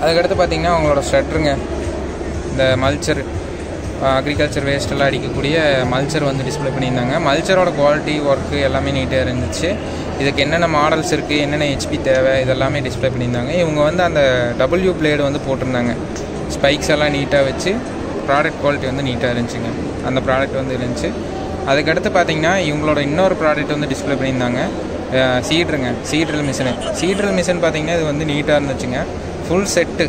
Speaker 1: அதுக்கடுத்து பார்த்திங்கன்னா அவங்களோட ஸ்ட்ரெட்டருங்க, இந்த மல்ச்சர், அக்ரிகல்ச்சர் வேஸ்ட்டெல்லாம் அடிக்கக்கூடிய மல்ச்சர் வந்து டிஸ்பிளே பண்ணியிருந்தாங்க. மல்ச்சரோட குவாலிட்டி ஒர்க்கு எல்லாமே நீட்டாக இருந்துச்சு. இதுக்கு என்னென்ன மாடல்ஸ் இருக்குது, என்னென்ன ஹெச்பி தேவை இதெல்லாமே டிஸ்பிளே பண்ணியிருந்தாங்க. இவங்க வந்து அந்த டபிள்யூ பிளேடு வந்து போட்டிருந்தாங்க. ஸ்பைக்ஸ் எல்லாம் நீட்டாக வச்சு ப்ராடக்ட் குவாலிட்டி வந்து நீட்டாக இருந்துச்சுங்க. அந்த ப்ராடக்ட் வந்து இருந்துச்சு. அதுக்கடுத்து பார்த்திங்கன்னா இவங்களோட இன்னொரு ப்ராடக்ட் வந்து டிஸ்பிளே பண்ணியிருந்தாங்க. சீட்ருங்க, சீட்ரில் மிஷினு. சீட்ரில் மிஷின் பார்த்திங்கன்னா இது வந்து நீட்டாக இருந்துச்சுங்க. Full set.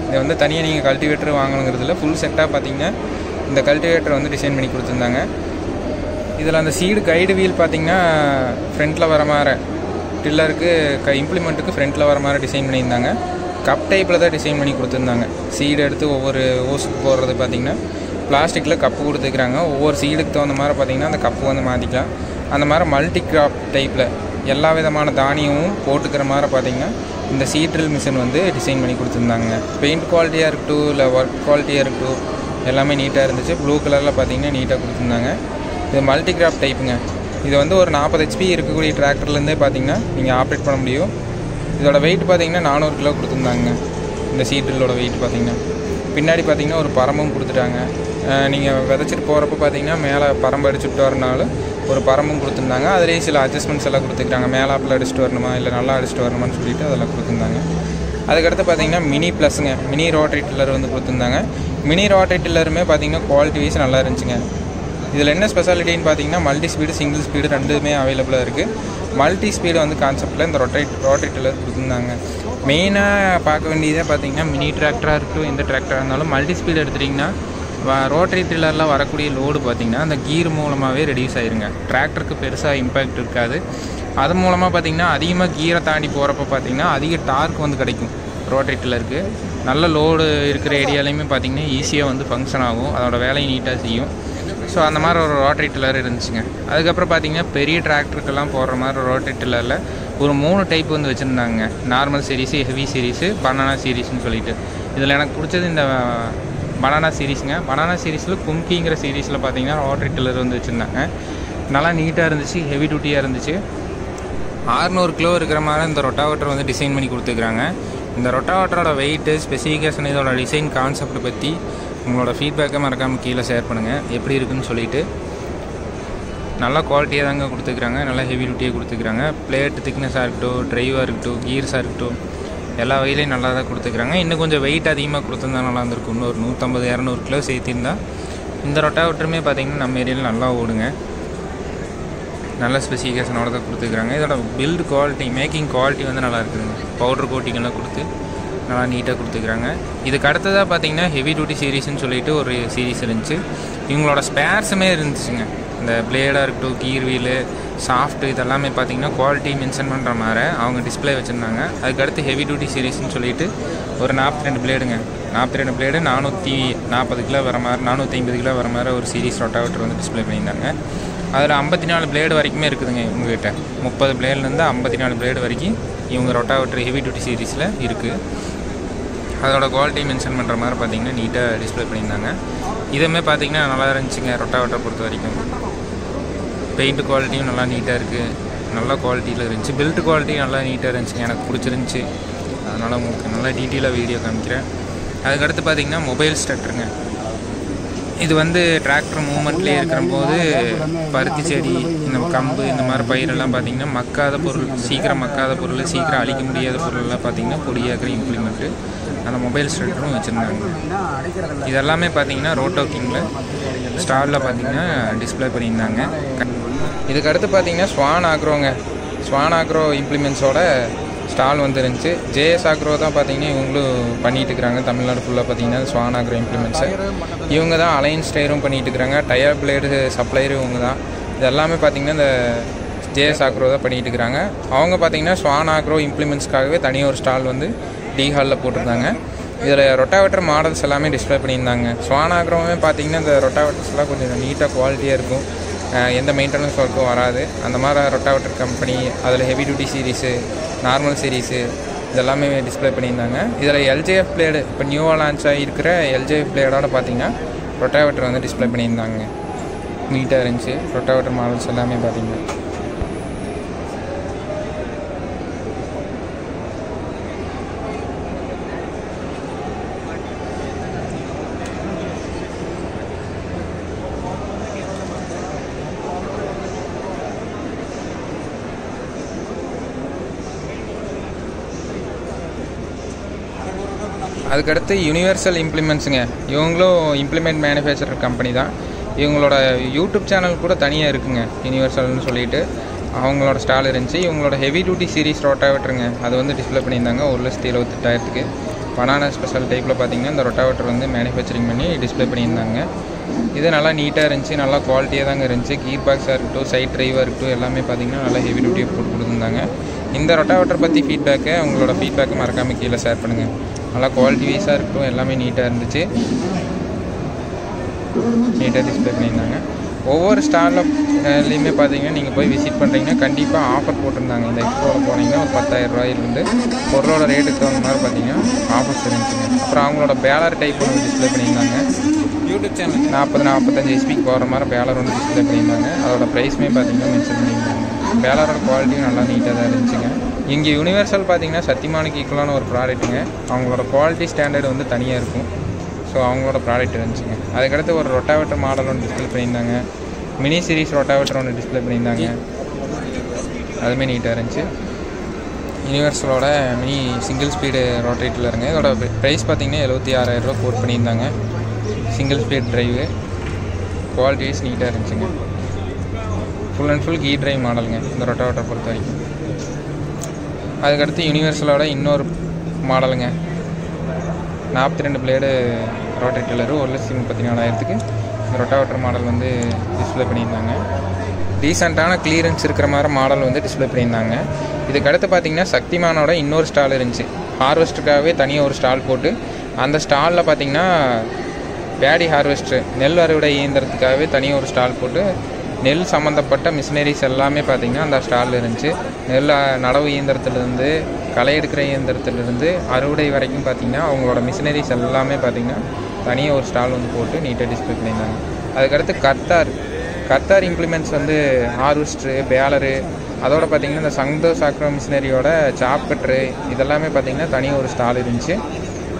Speaker 1: இது வந்து தனியாக நீங்கள் கல்டிவேட்டர் வாங்கணுங்கிறதுல ஃபுல் செட்டாக பார்த்திங்கன்னா இந்த கல்டிவேட்டர் வந்து டிசைன் பண்ணி கொடுத்துருந்தாங்க. இதில் அந்த சீடு கைடு வீல் பார்த்திங்கன்னா ஃப்ரண்ட்டில் வர மாதிரி, டில்லருக்கு இம்ப்ளிமெண்ட்டுக்கு ஃப்ரண்ட்டில் வர மாதிரி டிசைன் பண்ணியிருந்தாங்க. கப் டைப்பில் தான் டிசைன் பண்ணி கொடுத்துருந்தாங்க. சீடு எடுத்து ஒவ்வொரு ஓஸுக்கு போடுறது பார்த்திங்கன்னா பிளாஸ்டிக்கில் கப்பு கொடுத்துக்கிறாங்க. ஒவ்வொரு சீடுக்கு தகுந்த மாதிரி பார்த்திங்கன்னா அந்த கப்பு வந்து மாற்றிக்கலாம். அந்த மாதிரி மல்டி கிராப் டைப்பில் எல்லா விதமான தானியமும் போட்டுக்கிற மாதிரி பார்த்திங்கன்னா இந்த சீட்ரில் மிஷின் வந்து டிசைன் பண்ணி கொடுத்துருந்தாங்க. பெயிண்ட் குவாலிட்டியாக இருக்கட்டும், இல்லை ஒர்க் குவாலிட்டியாக இருக்கட்டும், எல்லாமே நீட்டாக இருந்துச்சு. ப்ளூ கலரில் பார்த்திங்கன்னா நீட்டாக கொடுத்துருந்தாங்க. இது மல்டி கிராப் டைப்புங்க. இது வந்து ஒரு 40 ஹெச்பி இருக்கக்கூடிய டிராக்டர்லேருந்தே பார்த்திங்கன்னா நீங்கள் ஆப்ரேட் பண்ண முடியும். இதோட வெயிட் பார்த்திங்கன்னா 400 கிலோ கொடுத்துருந்தாங்க. இந்த சீட்ரிலோட வெயிட் பார்த்திங்கன்னா பின்னாடி பார்த்திங்கன்னா ஒரு பரம்பும் கொடுத்துட்டாங்க. நீங்கள் விதைச்சிட்டு போகிறப்ப பார்த்திங்கன்னா மேலே பரம்பு அடிச்சுட்டு வரனாலும் ஒரு பரம்பும் கொடுத்துருந்தாங்க. அதிலேயே சில அட்ஜஸ்ட்மெண்ட்ஸ் எல்லாம் கொடுத்துருக்காங்க. மேலாப்பில் அடிச்சுட்டு வரணுமா இல்லை நல்லா அடிச்சுட்டு வரணுமான்னு சொல்லிட்டு அதெல்லாம் கொடுத்துருந்தாங்க. அதுக்கடுத்து பார்த்திங்கன்னா மினி ப்ளஸ்ஸுங்க, மினி ரோட்டரி டில்லர் வந்து கொடுத்துருந்தாங்க. மினி ரோட்டரி டில்லருமே பார்த்திங்கன்னா குவாலிட்டி வைஸ் நல்லா இருந்துச்சுங்க. இதில் என்ன ஸ்பெஷாலிட்டின்னு பார்த்தீங்கன்னா மல்டி ஸ்பீடு, சிங்கிள் ஸ்பீடு ரெண்டுமே அவைலபிளாக இருக்குது. மல்டி ஸ்பீடு வந்து கான்செப்டில் இந்த ரோட்டரி டில்லர் கொடுத்துருந்தாங்க. மெயினாக பார்க்க வேண்டியதே பார்த்திங்கன்னா மினி டிராக்டராக இருக்கட்டும், எந்த டிராக்டராக இருந்தாலும் மல்டி ஸ்பீடு எடுத்துட்டிங்கன்னா ரோட்டரி டில்லரில் வரக்கூடிய லோடு பார்த்திங்கன்னா அந்த கீர் மூலமாகவே ரெடியூஸ் ஆயிருங்க. டிராக்டருக்கு பெருசாக இம்பேக்ட் இருக்காது. அது மூலமாக பார்த்திங்கன்னா அதிகமாக கீரை தாண்டி போகிறப்ப பார்த்திங்கன்னா அதிக டார்க் வந்து கிடைக்கும். ரோட்டரி டில்லருக்கு நல்ல லோடு இருக்கிற ஏரியாலையுமே பார்த்திங்கன்னா ஈஸியாக வந்து ஃபங்க்ஷன் ஆகும், அதோடய வேலையை நீட்டாக செய்யும். ஸோ அந்த மாதிரி ஒரு ரோட்டரி டில்லர் இருந்துச்சுங்க. அதுக்கப்புறம் பார்த்திங்கன்னா பெரிய டிராக்டருக்கெல்லாம் போடுற மாதிரி ரோட்டரி டில்லரில் ஒரு 3 டைப் வந்து வச்சுருந்தாங்க. Normal series, heavy series, banana சீரீஸ்னு சொல்லிட்டு. இதில் எனக்கு பிடிச்சது இந்த பனானா சீரீஸுங்க. பனானா சீரீஸில் கும்கிங்கிற சீரீஸில் பார்த்திங்கன்னா ரோட்டரி டில்லர் வந்து வச்சுருந்தாங்க. நல்லா நீட்டாக இருந்துச்சு, ஹெவி டியூட்டியாக இருந்துச்சு. 600 கிலோ இருக்கிற மாதிரி இந்த ரொட்டாவேட்டர் வந்து டிசைன் பண்ணி கொடுத்துருக்குறாங்க. இந்த ரொட்டாவேட்டரோட வெயிட்டு, ஸ்பெசிஃபிகேஷன், இதோட டிசைன் கான்செப்ட் பற்றி உங்களோட ஃபீட்பேக்கை மறக்காமல் கீழே ஷேர் பண்ணுங்கள். எப்படி இருக்குன்னு சொல்லிவிட்டு. நல்லா குவாலிட்டியாக தாங்க கொடுத்துருக்குறாங்க, நல்லா ஹெவி டியூட்டியாக கொடுத்துருக்குறாங்க. பிளேட் திக்னஸாக இருக்கட்டும், ட்ரைவாக இருக்கட்டும், கீர்ஸாக இருக்கட்டும், எல்லா வகையிலையும் நல்லா தான் கொடுத்துருக்குறாங்க. இன்னும் கொஞ்சம் வெயிட் அதிகமாக கொடுத்துருந்தா நல்லா இருந்திருக்கும். இன்னும் ஒரு 150-200 கிலோ சேர்த்திருந்தால் இந்த ரொட்டாவேட்டருமே பார்த்திங்கன்னா நம்ம ஏரியாவில் நல்லா ஓடுங்க. நல்ல ஸ்பெசிஃபிகேஷனோட தான் கொடுத்துருக்குறாங்க. இதோட பில்டு குவாலிட்டி, மேக்கிங் குவாலிட்டி வந்து நல்லா இருக்குதுங்க. பவுடர் கோட்டிங்கெல்லாம் கொடுத்து நல்லா நீட்டாக கொடுத்துருக்குறாங்க. இதுக்கு அடுத்ததாக பார்த்திங்கன்னா ஹெவி டியூட்டி சீரீஸ்ன்னு சொல்லிட்டு ஒரு சீரீஸ் இருந்துச்சு. இவங்களோட ஸ்பேர்ஸுமே இருந்துச்சுங்க. இந்த பிளேடாக இருக்கட்டும், கீர் வீலு, சாஃப்ட்டு, இதெல்லாமே பார்த்திங்கன்னா குவாலிட்டி மென்ஷன் பண்ணுற மாதிரி அவங்க டிஸ்பிளே வச்சுருந்தாங்க. அதுக்கடுத்து ஹெவி டியூட்டி சீரீஸ்ன்னு சொல்லிட்டு ஒரு 42 பிளேடுங்க, 42 பிளேடு 440 கிலோ வர மாதிரி, 450 கிலோ வர மாதிரி ஒரு சீரீஸ் ரொட்டாவேட்டர் வந்து டிஸ்பிளே பண்ணியிருந்தாங்க. அதில் 54 பிளேடு வரைக்குமே இருக்குதுங்க இவங்ககிட்ட. 30 பிளேட்லேருந்து 54 பிளேடு வரைக்கும் இவங்க ரொட்டாவேட்டர் ஹெவி டியூட்டி சீரீஸில் இருக்குது. அதோட குவாலிட்டி மென்ஷன் பண்ணுற மாதிரி பார்த்திங்கன்னா நீட்டாக டிஸ்பிளே பண்ணியிருந்தாங்க. இதுவுமே பார்த்திங்கன்னா நல்லா இருந்துச்சுங்க. ரொட்டாவேட்டர் பொறுத்த வரைக்கும் பெயிண்ட் குவாலிட்டியும் நல்லா நீட்டாக இருக்குது, நல்லா குவாலிட்டியில் இருந்துச்சு. பில்ட் குவாலிட்டியும் நல்லா நீட்டாக இருந்துச்சுங்க, எனக்கு பிடிச்சிருந்துச்சி. அதனால் உங்களுக்கு நல்லா டீட்டெயிலாக வீடியோ காமிக்கிறேன். அதுக்கடுத்து பார்த்திங்கன்னா மொபைல் ஸ்டார்டருங்க. இது வந்து டிராக்டர் மூவ்மெண்ட்லேயே இருக்கிற போது பருத்தி செடி, இந்த கம்பு, இந்த மாதிரி பயிரெல்லாம் பார்த்திங்கன்னா மக்காத பொருள், சீக்கிரம் மக்காத பொருள், சீக்கிரம் அழிக்க முடியாத பொருளெல்லாம் பார்த்திங்கன்னா பொடியாக்கிற இம்ப்ளிமெண்ட்டு அந்த மொபைல் ஸ்டார்டரும் வச்சுருந்தாங்க. இதெல்லாமே பார்த்திங்கன்னா ரோட்டோ கிங்கில் ஸ்டாலில் பார்த்திங்கன்னா டிஸ்பிளே பண்ணியிருந்தாங்க. இதுக்கடுத்து பார்த்திங்கன்னா ஸ்வான் ஆக்ரோ இம்ப்ளிமெண்ட்ஸோட ஸ்டால் வந்து இருந்துச்சு. ஜேஎஸ் ஆக்ரோ தான் பார்த்திங்கன்னா இவங்களும் பண்ணிகிட்டு இருக்கிறாங்க. தமிழ்நாடு ஃபுல்லாக பார்த்திங்கன்னா ஸ்வான் ஆக்ரோ இம்ப்ளிமெண்ட்ஸை இவங்க தான் அலைன்ஸ் டயரும் பண்ணிகிட்டு இருக்கிறாங்க. டயர் பிளேடு சப்ளையரும் இவங்க தான். இது எல்லாமே பார்த்திங்கன்னா இந்த ஜேஎஸ் ஆக்ரோ தான் பண்ணிகிட்டு இருக்கிறாங்க. அவங்க பார்த்திங்கன்னா ஸ்வான் ஆக்ரோ இம்ப்ளிமெண்ட்ஸ்க்காகவே தனியாக ஒரு ஸ்டால் வந்து டி ஹாலில் போட்டிருந்தாங்க. இதில் ரொட்டாவேட்டர் மாடல்ஸ் எல்லாமே டிஸ்பிளே பண்ணியிருந்தாங்க. ஸ்வான் ஆக்ரோவே பார்த்திங்கன்னா இந்த ரொட்டாவேட்டர்ஸ்லாம் கொஞ்சம் நீட்டாக குவாலிட்டியாக இருக்கும், எந்த மெயின்டெனன்ஸ் ஒர்க்கும் வராது. அந்த மாதிரி ரொட்டாவேட்டர் கம்பெனி, அதில் heavy duty series, normal series இதெல்லாமே டிஸ்பிளே பண்ணியிருந்தாங்க. இதில் எல்ஜேஎஃப் பிளேடு, இப்போ நியூவாக லான்ச் ஆகியிருக்கிற எல்ஜேஎஃப் பிளேடோட பார்த்திங்கன்னா ரொட்டாவேட்டர் வந்து டிஸ்பிளே பண்ணியிருந்தாங்க. நீட்டாக இருந்துச்சு. ரொட்டாவேட்டர் மாடல்ஸ் எல்லாமே பார்த்திங்கன்னா அதுக்கடுத்து யூனிவர்சல் இம்ப்ளிமெண்ட்ஸுங்க. இவங்களும் இம்ப்ளிமெண்ட் மேனுஃபேக்சரர் கம்பெனி தான். இவங்களோட யூடியூப் சேனல் கூட தனியாக இருக்குங்க, யூனிவர்சல்னு சொல்லிட்டு. அவங்களோட ஸ்டால் இருந்துச்சு. இவங்களோட ஹெவி டியூட்டி சீரீஸ் ரொட்டாவேட்டருங்க, அது வந்து டிஸ்பிளே பண்ணியிருந்தாங்க. 1,78,000 பனானா ஸ்பெஷல் டைப்பில் பார்த்திங்கன்னா இந்த ரொட்டாவேட்டர் வந்து மேனுஃபேக்சரிங் பண்ணி டிஸ்பிளே பண்ணியிருந்தாங்க. இது நல்லா நீட்டாக இருந்துச்சு, நல்லா குவாலிட்டியாக தாங்க இருந்துச்சு. கீர் பாக்ஸாக இருக்கட்டும், சைட் ட்ரைவாக இருக்கட்டும், எல்லாமே பார்த்திங்கன்னா நல்லா ஹெவி டியூட்டியாக போட்டு கொடுத்துருந்தாங்க. இந்த ரொட்டாவேட்டர் பற்றி ஃபீட்பேக்கை, உங்களோட ஃபீட்பேக்கை மறக்காமல் கீழே ஷேர் பண்ணுங்கள். நல்லா குவாலிட்டி வைஸாக இருக்கட்டும், எல்லாமே நீட்டாக இருந்துச்சு, நீட்டாக டிஸ்பிளே பண்ணியிருந்தாங்க. ஒவ்வொரு ஸ்டால்லையுமே பார்த்தீங்கன்னா நீங்கள் போய் விசிட் பண்ணுறீங்கன்னா கண்டிப்பாக ஆஃபர் போட்டிருந்தாங்க. இந்த எக்ஸ்போவில் போனீங்கன்னா ஒரு 10,000 ரூபாயிலிருந்து பொருளோட ரேட்டுக்கு தகுந்த மாதிரி பார்த்தீங்கன்னா ஆஃபர்ஸ் இருந்துச்சுங்க. அப்புறம் அவங்களோட பேலர் டைப் ஒன்று டிஸ்பிளே பண்ணியிருந்தாங்க. யூடியூப் சேனல் 40-45 ஹெச்பிக்கு போகிற மாதிரி பேலர் ஒன்று டிஸ்பிளே பண்ணியிருந்தாங்க. அதோட ப்ரைஸுமே பார்த்தீங்கன்னா மென்ஷன் பண்ணியிருந்தாங்க. பேலரோட குவாலிட்டியும் நல்லா நீட்டாக தான் இருந்துச்சுங்க. இங்கே யூனிவர்சல் பார்த்தீங்கன்னா சத்தியமானுக்கு ஈக்குவலான ஒரு ப்ராடக்ட்டுங்க. அவங்களோட குவாலிட்டி ஸ்டாண்டர்டு வந்து தனியாக இருக்கும். ஸோ அவங்களோட ப்ராடக்ட் இருந்துச்சுங்க. அதுக்கடுத்து ஒரு ரொட்டாவேட்டர் மாடல் ஒன்று டிஸ்பிளே பண்ணியிருந்தாங்க. மினி சீரீஸ் ரொட்டாவேட்டர் ஒன்று டிஸ்பிளே பண்ணியிருந்தாங்க. அதுவுமே நீட்டாக இருந்துச்சு. யூனிவர்சலோட மினி சிங்கிள் ஸ்பீடு ரோட்டேட்டில் இருங்க. இதோட ப்ரைஸ் பார்த்திங்கன்னா 76,000 ரூபா கோட் பண்ணியிருந்தாங்க. Single speed drive, quality wise நீட்டாக இருந்துச்சுங்க. ஃபுல் அண்ட் ஃபுல் கீ ட்ரைவ் மாடலுங்க இந்த ரொட்டாவேட்டர் பொறுத்த வரைக்கும். அதுக்கடுத்து யூனிவர்சலோட இன்னொரு மாடலுங்க, 42 பிளேடு ரோட்டேட்டர் 1,34,000 இந்த ரொட்டாவேட்டர் மாடல் வந்து டிஸ்பிளே பண்ணியிருந்தாங்க. டீசெண்டான கிளியரன்ஸ் இருக்கிற மாதிரி மாடல் வந்து டிஸ்பிளே பண்ணியிருந்தாங்க. இதுக்கடுத்து பார்த்திங்கன்னா சக்திமானோட இன்னொரு ஸ்டால் இருந்துச்சு. ஹார்வெஸ்டருக்காகவே தனியாக ஒரு ஸ்டால் போட்டு அந்த ஸ்டாலில் பார்த்திங்கன்னா பேடி ஹார்வெஸ்டர், நெல் அறுவடை இயந்திரத்துக்காகவே தனியாக ஒரு ஸ்டால் போட்டு நெல் சம்மந்தப்பட்ட மிஷினரிஸ் எல்லாமே பார்த்திங்கன்னா அந்த ஸ்டாலில் இருந்துச்சு. நெல் நடவு இயந்திரத்துலேருந்து, களை எடுக்கிற இயந்திரத்துலேருந்து அறுவடை வரைக்கும் பார்த்திங்கன்னா அவங்களோட மிஷினரிஸ் எல்லாமே பார்த்திங்கன்னா தனியாக ஒரு ஸ்டால் வந்து போட்டு நீட்டாக டிஸ்பிளே பண்ணியிருந்தாங்க. அதுக்கடுத்து கர்த்தார் இம்ப்ளிமெண்ட்ஸ் வந்து ஹார்வெஸ்ட்ரு, பேலரு, அதோட பார்த்திங்கன்னா இந்த சந்தோஷ் ஆக்ரோ மிஷினரியோட சாப் கட்ரு இதெல்லாமே பார்த்திங்கன்னா தனியாக ஒரு ஸ்டால் இருந்துச்சு.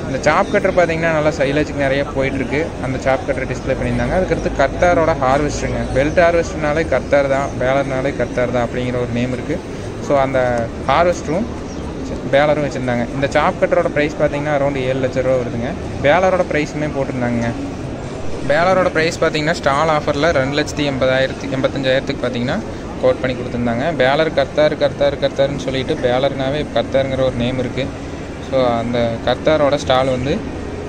Speaker 1: இந்த சாப் கட்டர் பார்த்திங்கன்னா நல்லா சைலேஜுக்கு நிறைய போயிட்டுருக்கு. அந்த சாப் கட்டர் டிஸ்பிளே பண்ணியிருந்தாங்க. அதுக்கடுத்து கர்த்தாரோட ஹார்வெஸ்டருங்க. பெல்ட் ஹார்வெஸ்டர்னாலே கர்த்தார் தான், பேலர்னாலே கர்த்தார் தான் அப்படிங்கிற ஒரு நேம் இருக்குது. ஸோ அந்த ஹார்வெஸ்டரும் பேலரும் வச்சுருந்தாங்க. இந்த சாப் கட்டரோட ப்ரைஸ் பார்த்திங்கன்னா அரௌண்ட் 7 லட்ச ரூபா வருதுங்க. பேலரோட ப்ரைஸுமே போட்டிருந்தாங்க. பேலரோட ப்ரைஸ் பார்த்திங்கன்னா ஸ்டால் ஆஃபரில் 2,85,000 பார்த்திங்கன்னா கோட் பண்ணி கொடுத்துருந்தாங்க. பேலர் கர்த்தாருன்னு சொல்லிட்டு பேலர்னாவே கர்த்தாருங்கிற ஒரு நேம் இருக்குது. ஸோ அந்த கர்த்தாரோட ஸ்டால் வந்து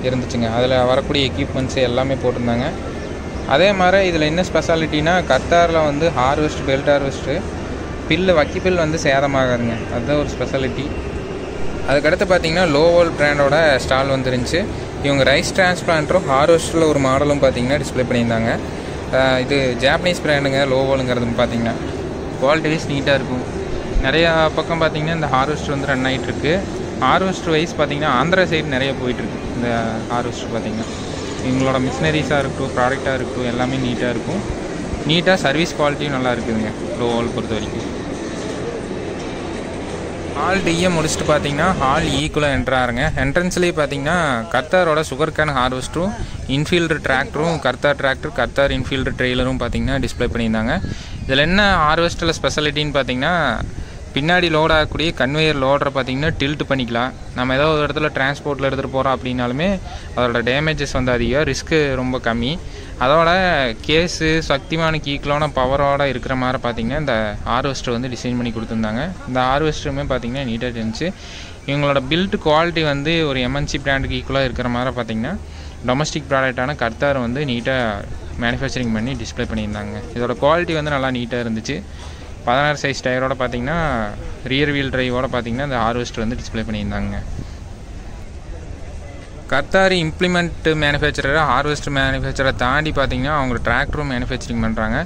Speaker 1: இருந்துச்சுங்க. அதில் வரக்கூடிய எக்யூப்மெண்ட்ஸு எல்லாமே போட்டிருந்தாங்க. அதே மாதிரி இதில் என்ன ஸ்பெஷாலிட்டினா கர்த்தாரில் வந்து ஹார்வெஸ்ட், பெல்ட் ஹார்வெஸ்ட்டு, வக்கி பில் வந்து சேதமாகாதுங்க. அதுதான் ஒரு ஸ்பெஷாலிட்டி. அதுக்கடுத்து பார்த்திங்கன்னா லோவோல் பிராண்டோட ஸ்டால் வந்துருந்துச்சு. இவங்க ரைஸ் டிரான்ஸ்பிளான்டரும் ஹார்வெஸ்டரில் ஒரு மாடலும் பார்த்திங்கன்னா டிஸ்பிளே பண்ணியிருந்தாங்க. இது ஜாப்பனீஸ் பிராண்டுங்க. லோவோலுங்கிறது பார்த்திங்கன்னா குவாலிட்டி வைஸ் நீட்டாக இருக்கும். நிறையா பக்கம் பார்த்திங்கன்னா இந்த ஹார்வெஸ்டர் வந்து ரன் ஆகிட்டுருக்கு. ஹார்வெஸ்டர் வைஸ் பார்த்திங்கன்னா ஆந்திரா சைடு நிறைய போயிட்டுருக்கு. இந்த ஹார்வெஸ்டர் பார்த்திங்கன்னா இவங்களோட மிஷினரிஸாக இருக்கட்டும், ப்ராடக்டாக இருக்கட்டும், எல்லாமே நீட்டாக இருக்கும். நீட்டாக சர்வீஸ் குவாலிட்டியும் நல்லா இருக்குதுங்க லோவோல் பொறுத்த வரைக்கும். ஹால் டிஎம் முடிச்சுட்டு பார்த்தீங்கன்னா ஹால் ஈக்குவலாக என்ட்ராருங்க. என்ட்ரன்ஸ்லேயே பார்த்தீங்கன்னா கர்த்தாரோட சுகர் கேன் ஹார்வெஸ்டரும், இன்ஃபீல்டு டிராக்டரும், கர்த்தார் இன்ஃபீல்டு ட்ரெய்லரும் பார்த்தீங்கன்னா டிஸ்பிளே பண்ணியிருந்தாங்க. இதில் என்ன ஹார்வெஸ்டரில் ஸ்பெஷாலிட்டின்னு பார்த்தீங்கன்னா பின்னாடி லோட் ஆகக்கூடிய கன்வேயர் லோடரை பார்த்திங்கன்னா டில்ட் பண்ணிக்கலாம். நம்ம ஏதோ ஒரு இடத்துல டிரான்ஸ்போர்ட்டில் எடுத்துகிட்டு போகிறோம் அப்படின்னாலுமே அதோட டேமேஜஸ் வந்து அதிகம், ரிஸ்க்கு ரொம்ப கம்மி. அதோட கேஸு சக்திமான கீக்லோன பவரோடு இருக்கிற மாதிரி பார்த்திங்கன்னா இந்த ஹார்வெஸ்டர் வந்து டிசைன் பண்ணி கொடுத்துருந்தாங்க. இந்த ஹார்வெஸ்டருமே பார்த்திங்கன்னா நீட்டாக இருந்துச்சு. இவங்களோட பில்ட் குவாலிட்டி வந்து ஒரு எம்என்சி பிராண்டுக்கு ஈக்குவலாக இருக்கிற மாதிரி பார்த்திங்கன்னா டொமஸ்டிக் ப்ராடக்டான கர்த்தார் வந்து நீட்டாக மேனுஃபேக்சரிங் பண்ணி டிஸ்பிளே பண்ணியிருந்தாங்க. இதோட குவாலிட்டி வந்து நல்லா நீட்டாக இருந்துச்சு. 16 சைஸ் டயரோட பார்த்திங்கன்னா ரியர் வீல் டிரைவோட பார்த்திங்கன்னா இந்த ஹார்வெஸ்டர் வந்து டிஸ்பிளே பண்ணியிருந்தாங்க. கர்த்தார் இம்ப்ளிமெண்ட் மேனுஃபேக்சரர், ஹார்வெஸ்டர் மேனுஃபேக்சரை தாண்டி பார்த்திங்கன்னா அவங்க டிராக்டரும் மேனுஃபேக்சரிங் பண்ணுறாங்க.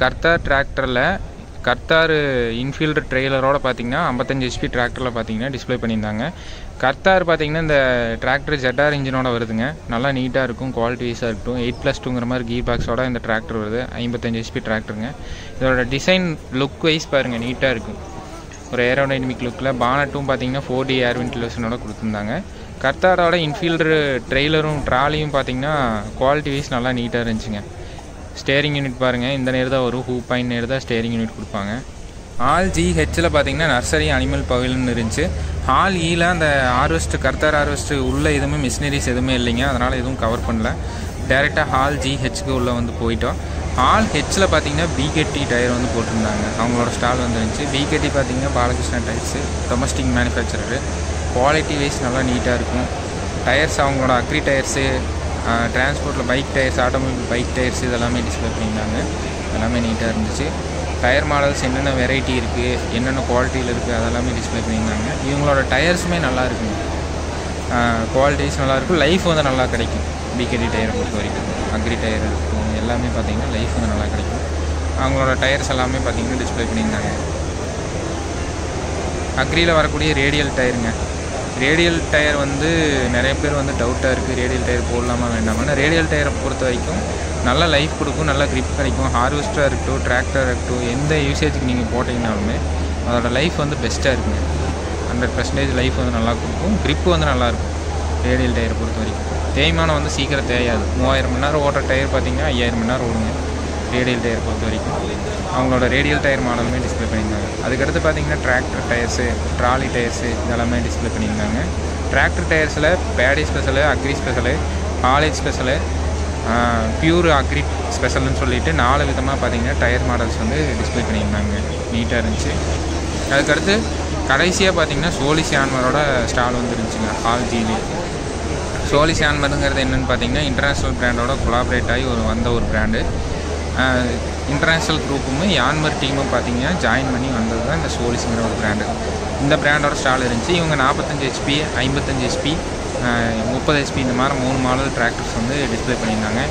Speaker 1: கர்த்தார் டிராக்டரில் கர்த்தார் இன்ஃபீல்டு ட்ரெய்லரோட பார்த்திங்கன்னா 55 HP டிராக்டரில் பார்த்திங்கன்னா டிஸ்பிளே பண்ணியிருந்தாங்க. கர்த்தார் பார்த்திங்கன்னா இந்த டிராக்டர் ZR இன்ஜினோட வருதுங்க. நல்லா நீட்டாக இருக்கும், குவாலிட்டி வைஸாக இருக்கட்டும். 8+2ங்கிற மாதிரி கீர் பாக்ஸோட இந்த டிராக்டர் வருது. 55 HP டிராக்டருங்க. இதோட டிசைன் லுக் வைஸ் பாருங்கள், நீட்டாக இருக்கும். ஒரு ஏரோடைனமிக் லுக்கில் பானட்டும் பார்த்திங்கன்னா 4D ஏர் வென்டிலேஷனோட கொடுத்துருந்தாங்க. கர்த்தாரோட இன்ஃபீல்டு ட்ரெய்லரும் ட்ராலியும் பார்த்திங்கன்னா குவாலிட்டி வைஸ் நல்லா நீட்டாக இருந்துச்சுங்க. ஸ்டேரிங் யூனிட் பாருங்கள், இந்த நேர் தான் வரும், ஹூப் பாயிண்ட் நேர் தான் ஸ்டேரிங் யூனிட் கொடுப்பாங்க. ஹால் GHல் பார்த்திங்கன்னா நர்சரி அனிமல் பவிலியன் இருந்துச்சு. ஹால் ஈல அந்த கர்த்தார் ஹார்வெஸ்ட் உள்ள எதுவுமே மிஷினரிஸ் எதுவுமே இல்லைங்க. அதனால் எதுவும் கவர் பண்ணல. டேரெக்டாக ஹால் GHக்கு உள்ளே வந்து போயிட்டோம். ஹால் ஹெச்சில் பார்த்திங்கன்னா BKT டயர் வந்து போட்டிருந்தாங்க. அவங்களோட ஸ்டால் வந்துருந்துச்சு. BKT பார்த்திங்கன்னா Balakrishna tyres, domestic manufacturer. Quality wise நல்லா நீட்டாக இருக்கும். டயர்ஸ் அவங்களோட அக்ரி டயர்ஸு, டிரான்ஸ்போர்ட்டில் bike tyres, automobile bike tyres இதெல்லாமே டிஸ்பிளே பண்ணியிருந்தாங்க. எல்லாமே நீட்டாக இருந்துச்சு. டயர் மாடல்ஸ் என்னென்ன வெரைட்டி இருக்குது, என்னென்ன குவாலிட்டியில் இருக்குது அதெல்லாமே டிஸ்பிளே பண்ணியிருந்தாங்க. இவங்களோட டயர்ஸுமே நல்லா இருக்குங்க. குவாலிட்டிஸ் நல்லாயிருக்கும், லைஃப் வந்து நல்லா கிடைக்கும். BKT டயரை பொறுத்த வரைக்கும் அக்ரி டயர் இருக்கும், எல்லாமே பார்த்திங்கன்னா லைஃப் வந்து நல்லா கிடைக்கும். அவங்களோட டயர்ஸ் எல்லாமே பார்த்திங்கன்னா டிஸ்பிளே பண்ணியிருந்தாங்க. அக்ரியில் வரக்கூடிய ரேடியல் டயருங்க. ரேடியல் டயர் வந்து நிறைய பேர் வந்து டவுட்டாக இருக்குது, ரேடியல் டயர் போடலாமா வேண்டாமா. ரேடியல் டயரை பொறுத்த வரைக்கும் நல்ல லைஃப் கொடுக்கும், நல்ல க்ரிப் கிடைக்கும். ஹார்வெஸ்டராக இருக்கட்டும், டிராக்டராக இருக்கட்டும், எந்த யூசேஜுக்கு நீங்கள் போட்டிங்கனாலுமே அதோட லைஃப் வந்து பெஸ்ட்டாக இருக்குங்க. 100% லைஃப் வந்து நல்லா கொடுக்கும், க்ரிப்பு வந்து நல்லாயிருக்கும். ரேடியல் டயரை பொறுத்த வரைக்கும் தேய்மானம் வந்து சீக்கிரம் தேயாது. 3000 மணி நேரம் ஓட்டுற டயர் பார்த்திங்கன்னா 5000 மணி நேரம் ஓடுங்க ரேடியல் டயர் பொறுத்த வரைக்கும். அவங்களோட ரேடியல் டயர் மாடலுமே டிஸ்பிளே பண்ணியிருந்தாங்க. அதுக்கடுத்து பார்த்திங்கன்னா டிராக்டர் டயர்ஸு, ட்ராலி டயர்ஸு இதெல்லாமே டிஸ்பிளே பண்ணியிருந்தாங்க. டிராக்டர் டயர்ஸில் paddy special, agri special, college special, pure agri ஸ்பெஷல்னு சொல்லிட்டு 4 விதமாக பார்த்திங்கன்னா டயர் மாடல்ஸ் வந்து டிஸ்பிளே பண்ணியிருந்தாங்க. நீட்டாக இருந்துச்சு. அதுக்கடுத்து கடைசியாக பார்த்திங்கன்னா சோலிஸ் யான்மரோட ஸ்டால் வந்து இருந்துச்சுங்க ஹால் ஜிலே. சோலிஸ் யான்மருங்கிறது என்னென்னு பார்த்திங்கன்னா இன்டர்நேஷ்னல் பிராண்டோட கொலாபரேட் ஆகி வந்த ஒரு பிராண்டு. இன்டர்நேஷ்னல் குரூப்பும் யான்மர் டீமும் பார்த்திங்கன்னா ஜாயின் பண்ணி வந்தது தான் இந்த சோலிஸுங்கிற ஒரு பிராண்டு. இந்த பிராண்டோட ஸ்டால் இருந்துச்சு. இவங்க 45 HP, 55 HP, 30 HP இந்த மாதிரி 3 மாடல் டிராக்டர்ஸ் வந்து டிஸ்பிளே பண்ணியிருந்தாங்க.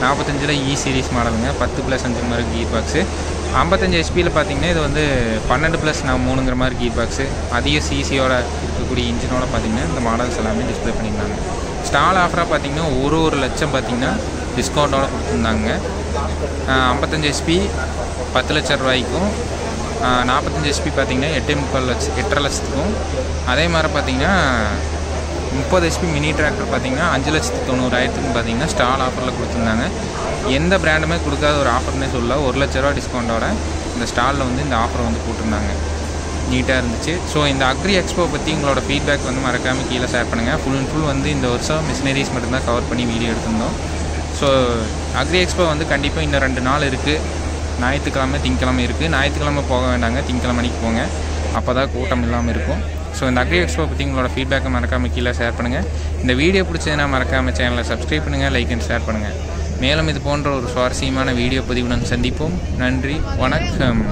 Speaker 1: 45ல் E சீரிஸ் மாடலுங்க, 10+5 மாதிரி கீர் பாக்ஸு. 55 HPயில் பார்த்திங்கன்னா இது வந்து 12+3ங்கிற மாதிரி கீர் பாக்ஸு. அதிக சிசியோட இருக்கக்கூடிய இன்ஜினோட பார்த்திங்கன்னா இந்த மாடல்ஸ் எல்லாமே டிஸ்பிளே பண்ணியிருந்தாங்க. ஸ்டால் ஆஃபராக பார்த்திங்கன்னா ஒரு லட்சம் பார்த்திங்கன்னா டிஸ்கவுண்ட்டோட கொடுத்துருந்தாங்க. 55 HP 10 லட்ச ரூபாய்க்கும், 45 HP பார்த்தீங்கன்னா 8.25 லட்சத்துக்கும், அதே மாதிரி பார்த்தீங்கன்னா 30 HP மினி டிராக்டர் பார்த்தீங்கன்னா 5,90,000க்கும் பார்த்தீங்கன்னா ஸ்டால் ஆஃபரில் கொடுத்துருந்தாங்க. எந்த பிராண்டுமே கொடுக்காத ஒரு ஆஃபர்னே சொல்ல, 1 லட்ச ரூபா டிஸ்கவுண்ட்டோட இந்த ஸ்டாலில் வந்து இந்த ஆஃபரை வந்து போட்டிருந்தாங்க. நீட்டாக இருந்துச்சு. ஸோ இந்த அக்ரி எக்ஸ்போ பற்றி உங்களோட ஃபீட்பேக் வந்து மறக்காமல் கீழே ஷேர் பண்ணுங்கள். ஃபுல் அண்ட் ஃபுல் வந்து இந்த வருஷம் மிஷினரிஸ் மட்டும்தான் கவர் பண்ணி வீடியோ எடுத்திருந்தோம். ஸோ அக்ரி எக்ஸ்போ வந்து கண்டிப்பாக இன்னும் 2 நாள் இருக்குது. ஞாயிற்றுக்கிழமை திங்கக்கிழமை இருக்குது. ஞாயிற்றுக்கிழமை போக வேண்டாங்க, திங்கக்கிழமை மணிக்கு போங்க, அப்போ தான் கூட்டம் இல்லாமல் இருக்கும். ஸோ இந்த அக்ரி எக்ஸ்போ பற்றி உங்களோட ஃபீட்பேக்கை மறக்காமல் கீழே ஷேர் பண்ணுங்கள். இந்த வீடியோ பிடிச்சதுன்னா மறக்காமல் சேனலை சப்ஸ்கிரைப் பண்ணுங்கள், லைக் அண்ட் ஷேர் பண்ணுங்கள். மேலும் இது போன்ற ஒரு சுவாரஸ்யமான வீடியோ பதிவுடன் சந்திப்போம். நன்றி, வணக்கம்.